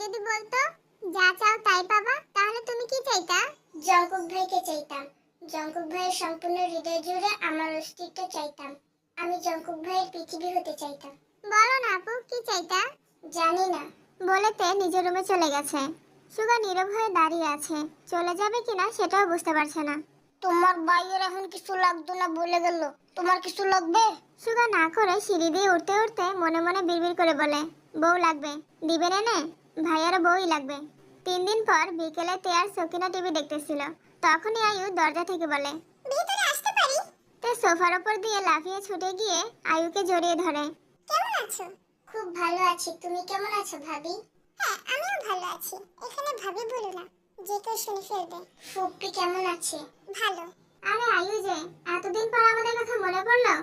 যদি বলতো যা চাও তাই পাবা, তাহলে তুমি কি চাইতা? জঙ্কুক ভাইকে চাইতাম। জঙ্কুক ভাইয়ের সম্পূর্ণ হৃদয় জুড়ে আমার অস্তিত্ব চাইতাম। আমি জঙ্কুক ভাইয়ের পৃথিবী হতে চাইতাম। বলো না আপু, কি চাইতা? জানি না, বলেতে নিজের রুমে চলে গেছে। সুগা নীরব হয়ে দাঁড়িয়ে আছে। চলে যাবে কিনা সেটাও বুঝতে পারছে না। তোমার ভাইয়ের এখন কিছু লাগতো না বলে গেল, তোমার কিছু লাগবে? সুগা না করে সিঁড়ি দিয়ে উঠতে উঠতে মনে মনে বিড়বিড় করে বলে, বউ লাগবে। দিবেন এনে? ভাইয়ারও বউই লাগবে। 3 দিন পর বিকেলে তেয়ার সকিনা টিভি দেখতেছিল। তখনই আয়ু দরজা থেকে বলে, ভিতরে আসতে পারি? তে সোফার উপর দিয়ে লাফিয়ে ছুটে গিয়ে আয়ুকে জড়িয়ে ধরে। কেমন আছো? খুব ভালো আছি, তুমি কেমন আছো ভাবি? হ্যাঁ, আমিও ভালো আছি। এখানে ভাবি বলো না, যে কেউ শুনে ফেলবে। ফুপ্পি কেমন আছে? ভালো। আরে আয়ু যে, এতদিন পর আমাদের কথা মনে পড়লো?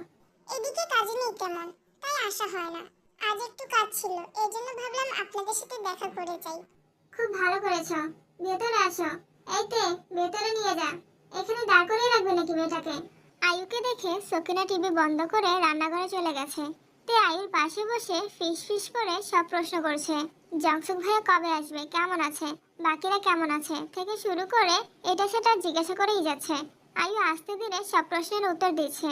এদিকে কাজে নেই তেমন, তাই আসা হয় না। আজ একটু কাজ ছিল, এজন্য ভাবলাম আপনাদের সাথে দেখা করে যাই। খুব ভালো করেছো। ভেতরে আসো। এই তে, ভেতরে নিয়ে যা। এখানে দাঁড় করিয়ে রাখবে নাকি মেয়েটাকে? আয়ুকে দেখে সকিনা টিভি বন্ধ করে রান্নাঘরে চলে গেছে। তে আয়ুর পাশে বসে ফিস ফিস করে সব প্রশ্ন করছে। জংসুক ভাইয়া কবে আসবে, কেমন আছে, বাকিরা কেমন আছে থেকে শুরু করে এটা সেটা জিজ্ঞাসা করেই যাচ্ছে। আয়ু আস্তে ধীরে সব প্রশ্নের উত্তর দিচ্ছে।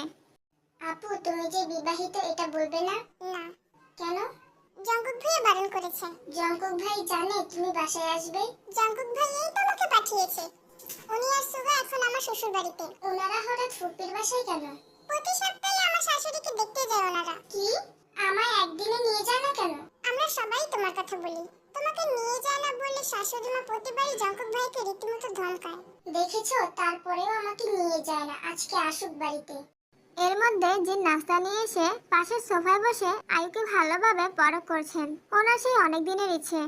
আপু, তুমি যে বিবাহিত এটা বলবে না? না। কেন? জঙ্কুক ভাই বারণ করেছে। জঙ্কুক ভাই জানে তুমি বাসায় আসবে? জঙ্কুক ভাই এই তো আমাকে পাঠিয়েছে। উনি আর সুগা এখন আমার শ্বশুর বাড়িতে। ওনারা হঠাৎ ফুপির বাসায় কেন? প্রতি সপ্তাহে আমার শাশুড়িকে দেখতে যায় ওনারা। কি? আমায় একদিনে নিয়ে যায় না কেন? আমরা সবাই তোমার কথা বলি। তোমাকে নিয়ে যায় না বললে শাশুড়ি মা প্রতিবারই জঙ্কুক ভাইকে রীতিমতো ধমকায়। দেখেছো, তারপরেও আমাকে নিয়ে যায় না। আজকে আসুক বাড়িতে। এর মধ্যে জিন নাস্তা নিয়ে এসে পাশের সোফায় বসে আয়ুকে ভালোভাবে পরখ করছেন। ওনার সেই অনেক দিনের ইচ্ছে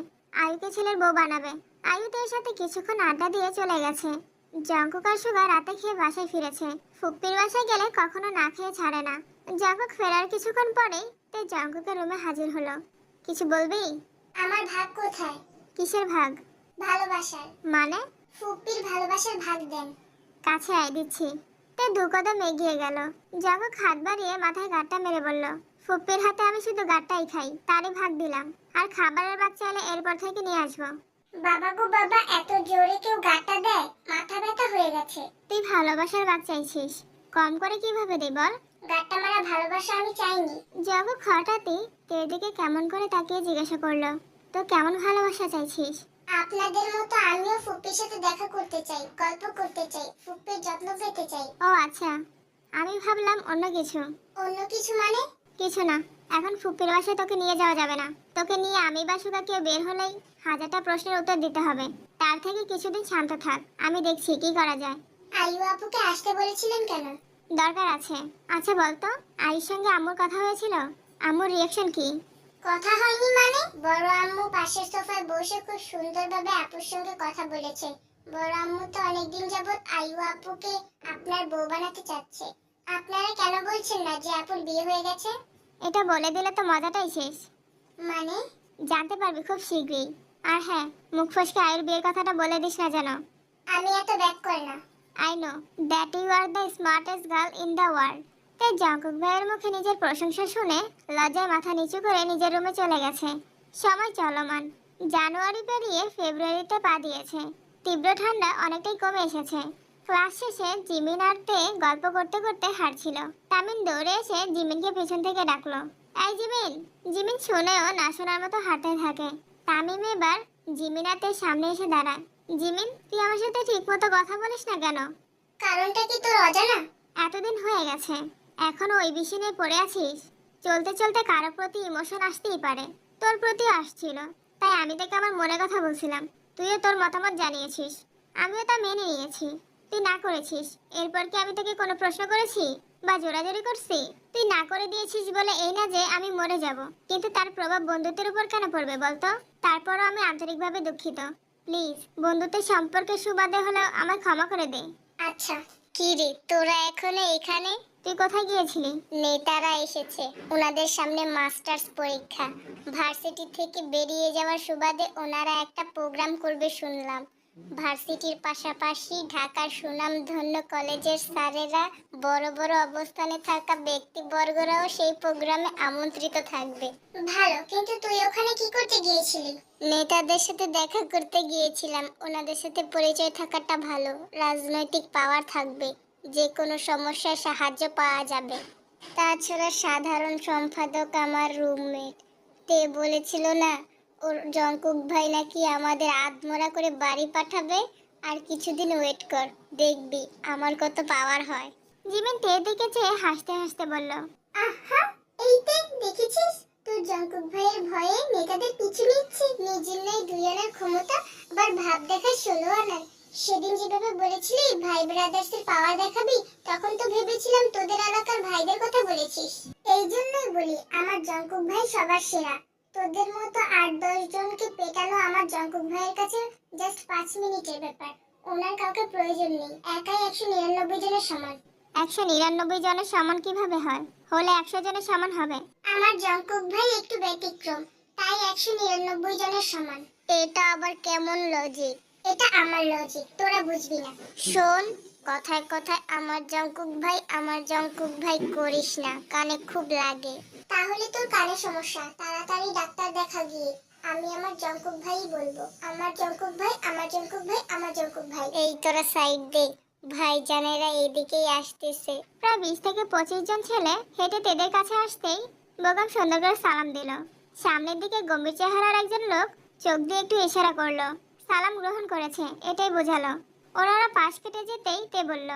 আয়ুকে ছেলের বউ বানাবে। আয়ু এর সাথে কিছুক্ষণ আড্ডা দিয়ে চলে গেছে। জঙ্কুক আর সুগা রাতে খেয়ে বাসায় ফিরেছে। ফুপ্পির বাসায় গেলে কখনো না খেয়ে ছাড়ে না। জঙ্কুক ফেরার কিছুক্ষণ পরেই তে জঙ্কুকের রুমে হাজির হলো। কিছু বলবি? আমার ভাগ কোথায়? কিসের ভাগ? ভালোবাসার। মানে? ফুপ্পির ভালোবাসার ভাগ দেন। কাছে আয়, দিচ্ছি। তে দু কদম এগিয়ে গেল। জঙ্কুক হাত বাড়িয়ে মাথায় গাঁটটা মেরে বলল, ফুপ্পির হাতে আমি শুধু গাঁটটাই খাই, তারই ভাগ দিলাম। আর খাবারের ভাগ চাইলে এরপর থেকে নিয়ে আসবো। বাবা গো বাবা, এত জোরে কেউ গাঁটটা দেয়? মাথা ব্যথা হয়ে গেছে। তুই ভালোবাসার ভাগ চাইছিস, কম করে কিভাবে দে বল? গাঁটটা মারা ভালোবাসা আমি চাইনি। জঙ্কুক হঠাৎই তের দিকে কেমন করে তাকিয়ে জিজ্ঞাসা করলো, তো কেমন ভালোবাসা চাইছিস? আপনাদের মতো আমিও ফুপ্পির সাথে দেখা করতে চাই, গল্প করতে চাই, ফুপ্পির যত্ন পেতে চাই। ও আচ্ছা, আমি ভাবলাম অন্য কিছু। অন্য কিছু মানে? কিছু না, এখন ফুপ্পির বাসায় তোকে নিয়ে যাওয়া যাবে না। তোকে নিয়ে আমি বা সুগা কেউ বের হলেই হাজারটা প্রশ্নের উত্তর দিতে হবে। তার থেকে কিছুদিন শান্ত থাক, আমি দেখছি কি করা যায়। আয়ু আপুকে আসতে বলেছিলেন কেন? দরকার আছে। আচ্ছা বলতো, আয়ুর সঙ্গে আম্মুর কথা হয়েছিল? আম্মুর রিঅ্যাকশন কি? কথা হয়নি মানে? বড় আম্মু পাশের সোফায় বসে খুব সুন্দরভাবে আপুর সঙ্গে কথা বলেছে। বড় আম্মু তো অনেকদিন যাবত আয়ু আপুকে আপনার বউ বানাতে চাচ্ছে। আপনারা কেন বলছেন না যে আপুর বিয়ে হয়ে গেছে? এটা বলে দিলে তো মজাটাই শেষ। মানে? জানতে পারবি খুব শীঘ্রই। আর হ্যাঁ, মুখ ফসকে আয়ুর বিয়ের কথাটা বলে দিস না যেন। আমি এত ব্যাক করি না। I know that you are the smartest girl in the world. তাই জঙ্কুক ভাইয়ের মুখে নিজের প্রশংসা শুনে লজ্জায় মাথা নিচু করে নিজের রুমে চলে গেছে। সময় চলমান। জানুয়ারি পেরিয়ে ফেব্রুয়ারিতে পা দিয়েছে। তীব্র ঠান্ডা অনেকটাই কমে এসেছে। ক্লাস শেষে জিমিন আর তে গল্প করতে করতে হাঁটছিল। তামিন দৌড়ে এসে জিমিনকে পেছন থেকে ডাকলো, এই জিমিন। জিমিন শুনেও না শোনার মতো হাঁটতে থাকে। তামিম এবার জিমিন আর তের সামনে এসে দাঁড়ায়। জিমিন, তুই আমার সাথে ঠিকমতো কথা বলিস না কেন? কারণটা কি তোর অজানা? এতদিন হয়ে গেছে, এখনো ওই বিষয় নিয়ে পড়ে আছিস? চলতে চলতে কারো প্রতি ইমোশন আসতেই পারে, তোর প্রতিও আসছিল। তাই আমি তোকে আমার মনের কথা বলছিলাম, তুইও তোর মতামত জানিয়েছিস, আমিও তা মেনে নিয়েছি। তুই না করেছিস, এরপর কি আমি তোকে কোনো প্রশ্ন করেছি বা জোরাজোরি করছি? তুই না করে দিয়েছিস বলে এই না যে আমি মরে যাব, কিন্তু তার প্রভাব বন্ধুত্বের উপর কেন পড়বে বলতো? তারপরও আমি আন্তরিকভাবে দুঃখিত। প্লিজ, বন্ধুত্বের সম্পর্কের সুবাদে হলেও আমায় ক্ষমা করে দে। আচ্ছা। কি রে, তোরা এখনো এখানে? তুই কোথায় গিয়েছিলি? নেতারা এসেছে, ওনাদের সামনে মাস্টার্স পরীক্ষা। ভার্সিটি থেকে বেরিয়ে যাওয়ার সুবাদে ওনারা একটা প্রোগ্রাম করবে শুনলাম। ভার্সিটির পাশাপাশি ঢাকার সুনামধন্য কলেজের স্যারেরা, বড় বড় অবস্থানে থাকা ব্যক্তিবর্গরাও সেই প্রোগ্রামে আমন্ত্রিত থাকবে। ভালো, কিন্তু তুই ওখানে কি করতে গিয়েছিলি? নেতাদের সাথে দেখা করতে গিয়েছিলাম। ওনাদের সাথে পরিচয় থাকাটা ভালো, রাজনৈতিক পাওয়ার থাকবে, যে কোনো সমস্যায় সাহায্য পাওয়া যাবে। তাছাড়া সাধারণ সম্পাদক আমার রুমমেট, তে বলেছিল না ওর জঙ্কুক ভাই নাকি আমাদের আধমরা করে বাড়ি পাঠাবে। আর কিছুদিন ওয়েট কর, দেখবি আমার কত পাওয়ার হয়। জিমিন তে দিকে চেয়ে হাসতে হাসতে বলল, আহা, এইটা দেখেছিস, তোর জঙ্কুক ভাইয়ের ভয়ে নেতাদের পিছু নিচ্ছে। নিজের নেই দুই আনার ক্ষমতা, আবার ভাব দেখায় 16 আনার। সেদিন যেভাবে বলেছিলি ভাই ব্রাদার্সের পাওয়ার দেখাবি, তখন তো ভেবেছিলাম তোদের এলাকার ভাইদের কথা বলেছিস। এই জন্যই বলি আমার জঙ্কুক ভাই সবার সেরা। তোদের মতো 8-10 জনকে পেটানো আমার জঙ্কুক ভাইয়ের কাছে জাস্ট 5 মিনিটের ব্যাপার। ওনার কাউকে প্রয়োজন নেই, একাই 199 জনের সমান। 199 জনের সমান কিভাবে হয়? হলে 100 জনের সমান হবে। আমার জঙ্কুক ভাই একটু ব্যতিক্রম, তাই 199 জনের সমান। এটা আবার কেমন লজিক? এটা আমার লজিক, তোরা বুঝবি না। শোন, কথায় কথায় আমার জঙ্কুক ভাই করিস না, কানে খুব লাগে। তাহলে তোর কানে সমস্যা, তাড়াতাড়ি ডাক্তার দেখা গিয়ে। আমি আমার জঙ্কুক ভাইই বলবো, আমার জঙ্কুক ভাই, আমার জঙ্কুক ভাই, আমার জঙ্কুক ভাই। এই তোরা সাইড দে, ভাইজানেরা এদিকেই আসতেছে। প্রায় 20 থেকে 25 জন ছেলে হেঁটে তেদের কাছে আসতেই বেগম সুন্দর করে সালাম দিল। সামনের দিকে গম্ভীর চেহারার একজন লোক চোখ দিয়ে একটু ইশারা করলো। সালাম গ্রহণ করেছে, এটাই বোঝালো। ওনারা পাশ কেটে যেতেই তে বলল,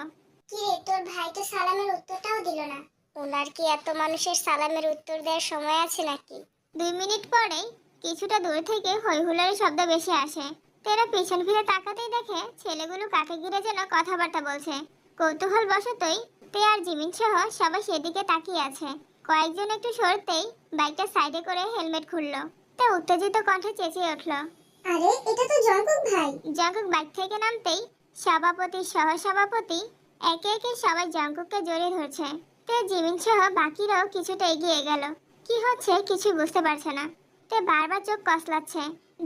কি রে, তোর ভাই তো সালামের উত্তরটাও দিল না। ওনার কি এত মানুষের সালামের উত্তর দেওয়ার সময় আছে নাকি? 2 মিনিট পরেই কিছুটা দূর থেকে হই হুল্লোড়ের শব্দ বেশি আসে। তেরা পিছন ফিরে তাকাতেই দেখে ছেলেগুলো কাকে ঘিরে যেন কথাবার্তা বলছে। কৌতূহল বশতই তে আর জিমিন সহ সবাই সেদিকে তাকিয়ে আছে। কয়েকজন একটু সরতেই বাইকটা সাইডে করে হেলমেট খুললো। তে উত্তেজিত কণ্ঠে চেঁচিয়ে উঠল, আরে এটা তো জঙ্কুক ভাই। জঙ্কুক বাইক থেকে নামতেই সভাপতি সহসভাপতি একে একে সবাই জঙ্কুককে জড়িয়ে ধরছে। তে জিমিন সহ বাকিরাও কিছুটা এগিয়ে গেল। কি হচ্ছে কিছু বুঝতে পারছে না। তে বারবার চোখ কসলাচ্ছে।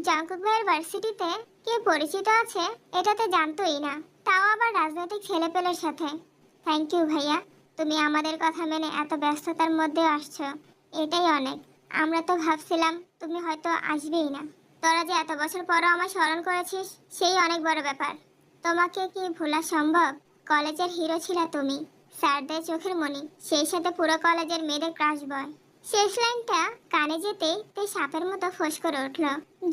জঙ্কুক ভাইয়ের ভার্সিটিতে কে পরিচিত আছে এটাতে জানতোই না, তাও আবার রাজনৈতিক ছেলেপেলের সাথে। থ্যাংক ইউ ভাইয়া, তুমি আমাদের কথা মেনে এত ব্যস্ততার মধ্যে আসছো, এটাই অনেক। আমরা তো ভাবছিলাম তুমি হয়তো আসবেই না। তোরা যে এত বছর পরও আমায় স্মরণ করেছিস, সেই অনেক বড় ব্যাপার। তোমাকে কি ভোলা সম্ভব? কলেজের হিরো ছিলে তুমি, স্যারদের চোখের মণি, সেই সাথে পুরো কলেজের মেয়েদের ক্রাশ বয়। শেষ লাইনটা কানে যেতেই তে সাপের মতো ফোঁস করে উঠল।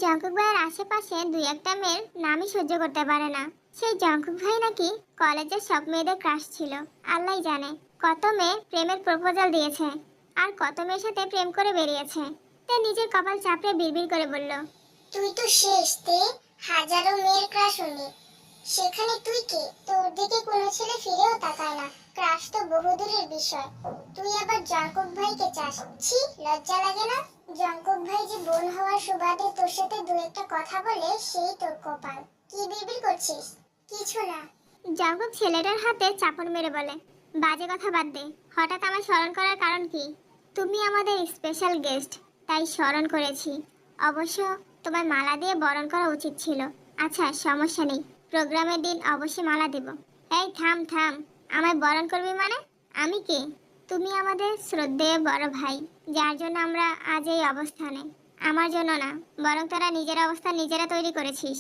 জঙ্কুক ভাইয়ের আশেপাশে দুই একটা মেয়ের নামই সহ্য করতে পারে না। সেই জঙ্কুক ভাই নাকি কলেজের সব মেয়েদের ক্রাশ ছিল। আল্লাহ জানে কত মেয়ে প্রেমের প্রপোজাল দিয়েছে, আর কত মেয়ের সাথে প্রেম করে বেরিয়েছে। তে নিজের কপাল চাপড়ে বিড়বিড় করে বলল, তুই তো শেষ তে, হাজারো মেয়ের ক্রাশ উনি, সেখানে তুই কে? তোর দিকে কোনো ছেলে ফিরেও তাকায় না, ক্রাশ তো বহুদূরের বিষয়। তুই আবার জঙ্কুক ভাইকে চাস? ছি, লজ্জা লাগে না? জঙ্কুক ভাই যে বোন হওয়ার সুবাদে তোর সাথে দু একটা কথা বলে, সেই তোর কপাল। কি বিড়বিড় করছিস? কিছু না। জঙ্কুক ছেলেটার হাতে চাপড় মেরে বলে, বাজে কথা বাদ দে, হঠাৎ আমায় স্মরণ করার কারণ কি? তুমি আমাদের স্পেশাল গেস্ট, তাই স্মরণ করেছি। অবশ্য তোমার মালা দিয়ে বরণ করা উচিত ছিল। আচ্ছা, সমস্যা নেই, প্রোগ্রামের দিন অবশ্যই মালা দেব। এই থাম থাম, আমায় বরণ করবি মানে? আমি কে? তুমি আমাদের শ্রদ্ধেয় বড় ভাই, যার জন্য আমরা আজ এই অবস্থানে। আমার জন্য না, বরং তারা নিজের অবস্থা নিজেরা তৈরি করেছিস।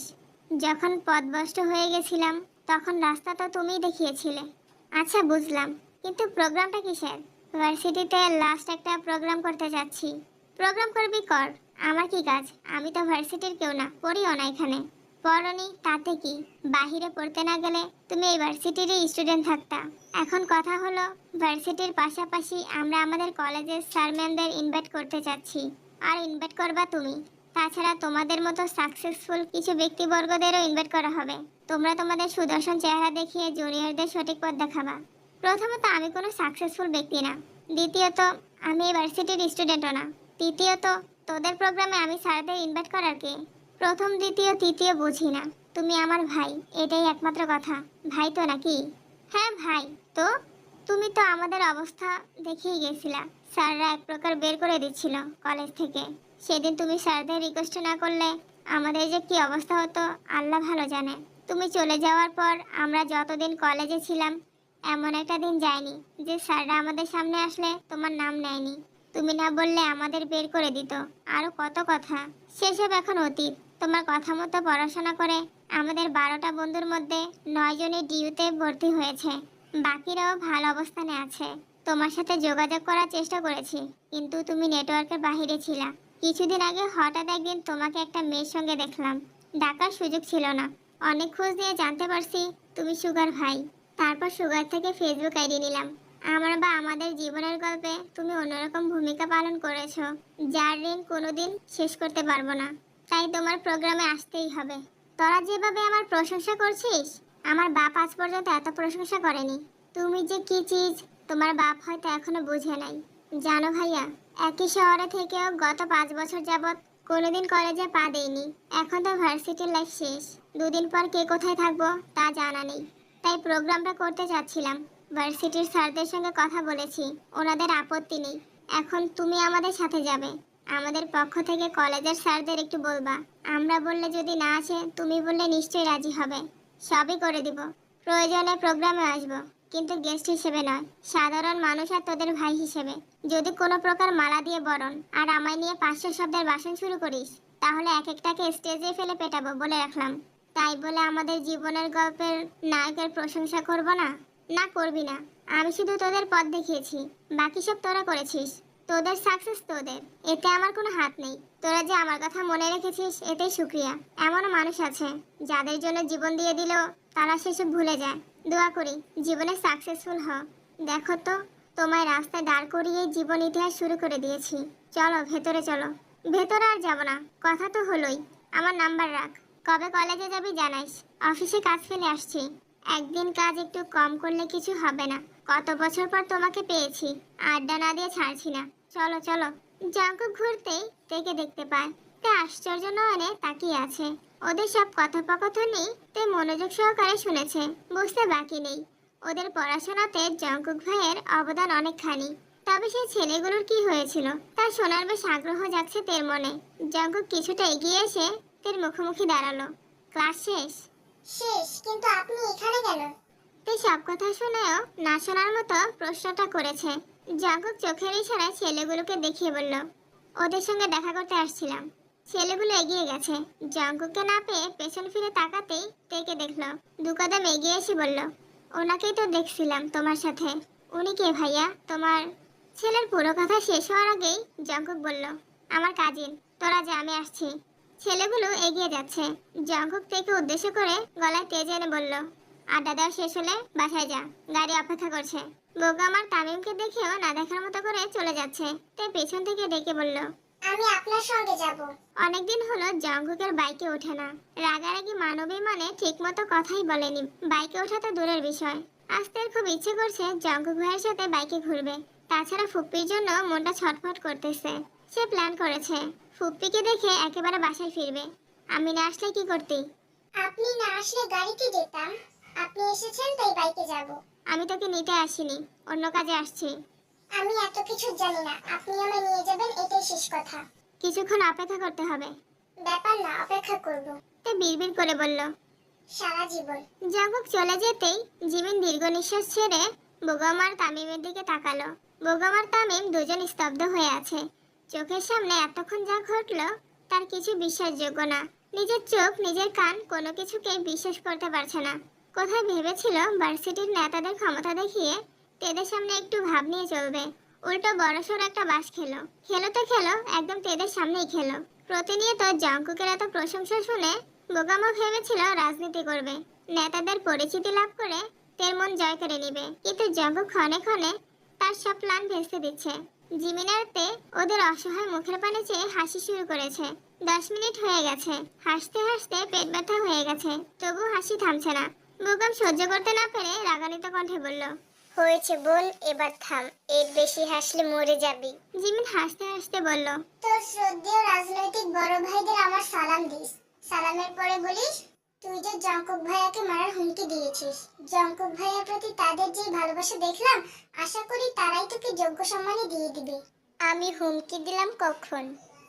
যখন পথভ্রষ্ট হয়ে গেছিলাম তখন রাস্তা তো তুমিই দেখিয়েছিলে। আচ্ছা বুঝলাম, কিন্তু প্রোগ্রামটা কিসের? ভার্সিটিতে লাস্ট একটা প্রোগ্রাম করতে যাচ্ছি। প্রোগ্রাম করবি কর, আমার কি কাজ? আমি তো ভার্সিটির কেউ না, পড়িও না এখানে। পড়নি তাতে কি, বাহিরে পড়তে না গেলে তুমি এই ভার্সিটিরই স্টুডেন্ট থাকতা। এখন কথা হলো ভার্সিটির পাশাপাশি আমরা আমাদের কলেজের স্যার ম্যামদের ইনভাইট করতে চাচ্ছি, আর ইনভাইট করবা তুমি। তাছাড়া তোমাদের মতো সাকসেসফুল কিছু ব্যক্তিবর্গদেরও ইনভাইট করা হবে। তোমরা তোমাদের সুদর্শন চেহারা দেখিয়ে জুনিয়রদের সঠিক পথ দেখাবা। প্রথমত আমি কোনো সাকসেসফুল ব্যক্তি না, দ্বিতীয়ত আমি এই ভার্সিটির স্টুডেন্টও না, তৃতীয়ত তোদের প্রোগ্রামে আমি স্যারদের ইনভাইট করার কে? প্রথম দ্বিতীয় তৃতীয় বুঝি না, তুমি আমার ভাই, এটাই একমাত্র কথা। ভাই তো নাকি? হ্যাঁ ভাই। তো তুমি তো আমাদের অবস্থা দেখেই গেছিলা, স্যাররা এক প্রকার বের করে দিচ্ছিল কলেজ থেকে। সেদিন তুমি স্যারদের রিকোয়েস্ট না করলে আমাদের যে কি অবস্থা হতো আল্লাহ ভালো জানে। তুমি চলে যাওয়ার পর আমরা যতদিন কলেজে ছিলাম এমন একটা দিন যায়নি যে স্যাররা আমাদের সামনে আসলে তোমার নাম নেয়নি। তুমি না বললে আমাদের বের করে দিত। আরো কত কথা, সেসব এখন অতীত। তোমার কথা মতো পড়াশোনা করে আমাদের 12টা বন্ধুর মধ্যে 9 জনই ডিউতে ভর্তি হয়েছে, বাকিরাও ভালো অবস্থানে আছে। তোমার সাথে যোগাযোগ করার চেষ্টা করেছি, কিন্তু তুমি নেটওয়ার্কের বাইরে ছিলা। কিছুদিন আগে হঠাৎ একদিন তোমাকে একটা মেয়ের সঙ্গে দেখলাম, ডাকার সুযোগ ছিল না। অনেক খোঁজ দিয়ে জানতে পারছি তুমি সুগার ভাই। তারপর সুগার থেকে ফেসবুক আইডি নিলাম। আমাদের জীবনের গল্পে তুমি অন্যরকম ভূমিকা পালন করেছো, যার ঋণ কোনোদিন শেষ করতে পারবো না। তাই তোমার প্রোগ্রামে আসতেই হবে। তোরা যেভাবে আমার প্রশংসা করছিস, আমার বাপ আজ পর্যন্ত এত প্রশংসা করেনি। তুমি যে কি চিজ তোমার বাপ হয়তো এখনো বুঝে নাই। জানো ভাইয়া, একই শহরে থেকেও গত 5 বছর যাবৎ কোনোদিন কলেজে পা দেইনি। এখন তো ভার্সিটির লাইফ শেষ, দুদিন পর কে কোথায় থাকবো তা জানা নেই। তাই প্রোগ্রামটা করতে চাচ্ছিলাম। ভার্সিটির স্যারদের সঙ্গে কথা বলেছি, ওনাদের আপত্তি নেই। এখন তুমি আমাদের সাথে যাবে। আমাদের পক্ষ থেকে কলেজের স্যারদের একটু বলবা। আমরা বললে যদি না আসে, তুমি বললে নিশ্চয়ই রাজি হবে। সবই করে দিব। প্রয়োজনে প্রোগ্রামে আসবো, কিন্তু গেস্ট হিসেবে নয়, সাধারণ মানুষ আর তোদের ভাই হিসেবে। যদি কোনো প্রকার মালা দিয়ে বরণ আর আমায় নিয়ে 500 শব্দের ভাষণ শুরু করিস, তাহলে এক একটাকে স্টেজে ফেলে পেটাবো বলে রাখলাম। তাই বলে আমাদের জীবনের গল্পের নায়কের প্রশংসা করব না? না, করবি না। আমি শুধু তোদের পথ দেখিয়েছি, বাকি সব তোরা করেছিস। তোদের সাকসেস তোদের, এতে আমার কোনো হাত নেই। তোরা যে আমার কথা মনে রেখেছিস এতেই শুক্রিয়া। এমনও মানুষ আছে যাদের জন্য জীবন দিয়ে দিলেও তারা সেসব ভুলে যায়। দোয়া করি জীবনে সাকসেসফুল হও। দেখো তো, তোমায় রাস্তায় দাঁড় করিয়ে জীবন ইতিহাস শুরু করে দিয়েছি। চলো ভেতরে চলো। ভেতরে আর যাব না, কথা তো হলোই। আমার নাম্বার রাখ, কবে কলেজে যাবি জানাইস। অফিসে কাজ ফেলে আসছি, একদিন কাজ একটু কম করলে কিছু হবে না। কত বছর পর তোমাকে পেয়েছি, আড্ডা না দিয়ে ছাড়ছি না। চলো চলো। জাঙ্কুক ঘুরতেই তেকে দেখতে পায়। তে আশ্চর্য নয়নে তাকিয়ে আছে। ওদের সব কথোপকথনই তে মনোযোগ সহকারে শুনেছে, বুঝতে বাকি নেই। ওদের পড়াশোনাতে জঙ্কুক ভাইয়ের অবদান অনেকখানি। তবে সেই ছেলেগুলোর কি হয়েছিল তা শোনার বেশ আগ্রহ জাগছে তের মনে। জঙ্কুক কিছুটা এগিয়ে এসে তের মুখোমুখি দাঁড়ালো। ক্লাস শেষ? শেষ, কিন্তু আপনি এখানে কেন? তে সব কথা শুনেও না শোনার মতো প্রশ্নটা করেছে। জঙ্কুক চোখের ইশারায় ছেলেগুলোকে দেখিয়ে বলল, ওদের সঙ্গে দেখা করতে আসছিলাম। ছেলেগুলো এগিয়ে গেছে। জঙ্কুককে না পেয়ে পেছন ফিরে তাকাতেই তেকে দেখলো। দু কদম এগিয়ে এসে বলল, ওনাকেই তো দেখছিলাম তোমার সাথে। উনি কে ভাইয়া তোমার? ছেলের পুরো কথা শেষ হওয়ার আগেই জঙ্কুক বলল, আমার কাজিন। তোরা যা, আমি আসছি। ছেলেগুলো এগিয়ে যাচ্ছে। জঙ্কুক তেকে উদ্দেশ্য করে গলায় তেজ এনে বলল, আড্ডা দেওয়া শেষ হলে বাসায় যা, গাড়ি অপেক্ষা করছে। বোগা আমার তামিমকে দেখেও না দেখার মতো করে চলে যাচ্ছে। তাই পেছন থেকে ডেকে বলল, আমি আপনার সঙ্গে যাব। অনেকদিন হলো জঙ্কুকের বাইকে ওঠে না। রাগারাগি মানবী মানে ঠিক মতো কথাই বলেনি। বাইকে ওঠা তো দূরের বিষয়, আজকের খুব ইচ্ছে করছে জঙ্কুক ভাইয়ের সাথে বাইকে ঘুরবে। তাছাড়া ফুপ্পির জন্য মনটা ছটফট করতেছে। সে প্ল্যান করেছে ফুপ্পিকে দেখে একেবারে বাসায় ফিরবে। আমি না আসলে কি করতি? আপনি না আসলে গাড়িতে যেতাম। আপনি এসেছেন তাই বাইকে যাব। আমি তোকে নিতে আসিনি, অন্য কাজে আসছি। আমি এত কিছু জানি না, আপনি আমায় নিয়ে যাবেন, এটাই শেষ কথা। কিছুক্ষণ অপেক্ষা করতে হবে। ব্যাপার না, অপেক্ষা করব। তে বিড়বিড় করে বলল। সারা জীবন। জঙ্কুক চলে যেতেই জিমিন দীর্ঘ নিঃশ্বাস ছেড়ে বোগামার তামিমের দিকে তাকালো। বোগামার তামিম দুজন স্তব্ধ হয়ে আছে। চোখের সামনে এতক্ষণ যা ঘটলো তার কিছু বিশ্বাসযোগ্য না। নিজের চোখ নিজের কান কোনো কিছুকেই বিশ্বাস করতে পারছে না। কোথায় ভেবেছিল ভার্সিটির নেতাদের ক্ষমতা দেখিয়ে তেদের সামনে একটু ভাব নিয়ে চলবে, উল্টো বড়সড় একটা বাস খেলো। খেলো তো খেলো, একদম তেদের সামনেই খেলো। প্রতিনিয়ত জঙ্কুকের এত প্রশংসা শুনে বোগামা ভেবেছিল রাজনীতি করবে, নেতাদের পরিচিতি লাভ করে তের মন জয় করে নিবে। কিন্তু জঙ্কুক ক্ষণে ক্ষণে তার সব প্ল্যান ভেস্তে দিচ্ছে। জিমিনার তে ওদের অসহায় মুখের পানে চেয়ে হাসি শুরু করেছে। 10 মিনিট হয়ে গেছে, হাসতে হাসতে পেট ব্যথা হয়ে গেছে, তবু হাসি থামছে না। বোগাম সহ্য করতে না পেরে রাগান্বিত কণ্ঠে বলল, হয়েছে বোন, এবার থাম, এর বেশি হাসলে মরে যাবি। জিমিন হাসতে হাসতে বলল, তোর শ্রদ্ধেয় রাজনৈতিক বড় ভাইদের আমার সালাম দিস। সালামের পরে বলিস তুই যে জঙ্কুক ভাইয়াকে মারার হুমকি দিয়েছিস। জঙ্কুক ভাইয়ার প্রতি তাদের যে ভালোবাসা দেখলাম, আশা করি তারাই তোকে যোগ্য সম্মানই দিয়ে দিবে। আমি হুমকি দিলাম কখন?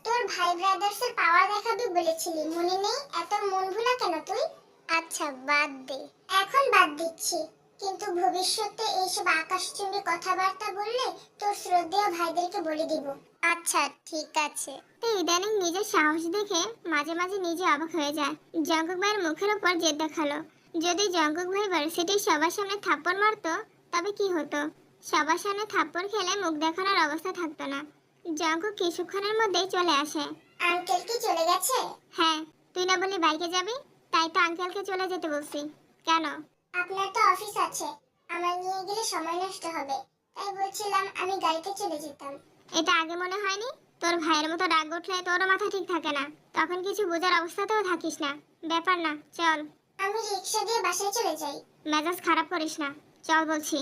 তো তোর ভাই ব্রাদার্সের পাওয়ার দেখাবি বলেছিলি, মনে নেই? এত মন ভোলা কেন তুই? আচ্ছা বাদ দে, এখন বাদ দিচ্ছি, কিন্তু ভবিষ্যতে এইসব আকাশচুম্বী কথাবার্তা বললে তোর শ্রদ্ধেয় ভাইদেরকে বলে দিব। আচ্ছা ঠিক আছে। তো ইদানিং নিজের সাহস দেখে মাঝে মাঝে নিজে অবাক হয়ে যায়। জঙ্কুক ভাইয়ের মুখের উপর জেদ দেখালো। যদি জঙ্কুক ভাই ভার্সিটির সবার সামনে থাপ্পড় মারতো তবে কি হতো? সবার সামনে থাপ্পড় খেলে মুখ দেখানোর অবস্থা থাকতো না। জঙ্কুক কিছুক্ষণের মধ্যেই চলে আসে। আঙ্কেল কি চলে গেছে? হ্যাঁ, তুই না বললি বাইকে যাবি, তাই তো আঙ্কেলকে চলে যেতে বলছি। কেন? আপনার তো অফিস আছে, আমার নিয়ে গেলে সময় নষ্ট হবে, তাই বলছিলাম আমি গাড়িতে চলে যেতাম। এটা আগে মনে হয়নি? তোর ভাইয়ের মতো রাগ উঠলে তোরও মাথা ঠিক থাকে না, তখন কিছু বোঝার অবস্থাতেও থাকিস না। ব্যাপার না, চল। আমি রিক্সা দিয়ে বাসায় চলে যাই। মেজাজ খারাপ করিস না, চল বলছি।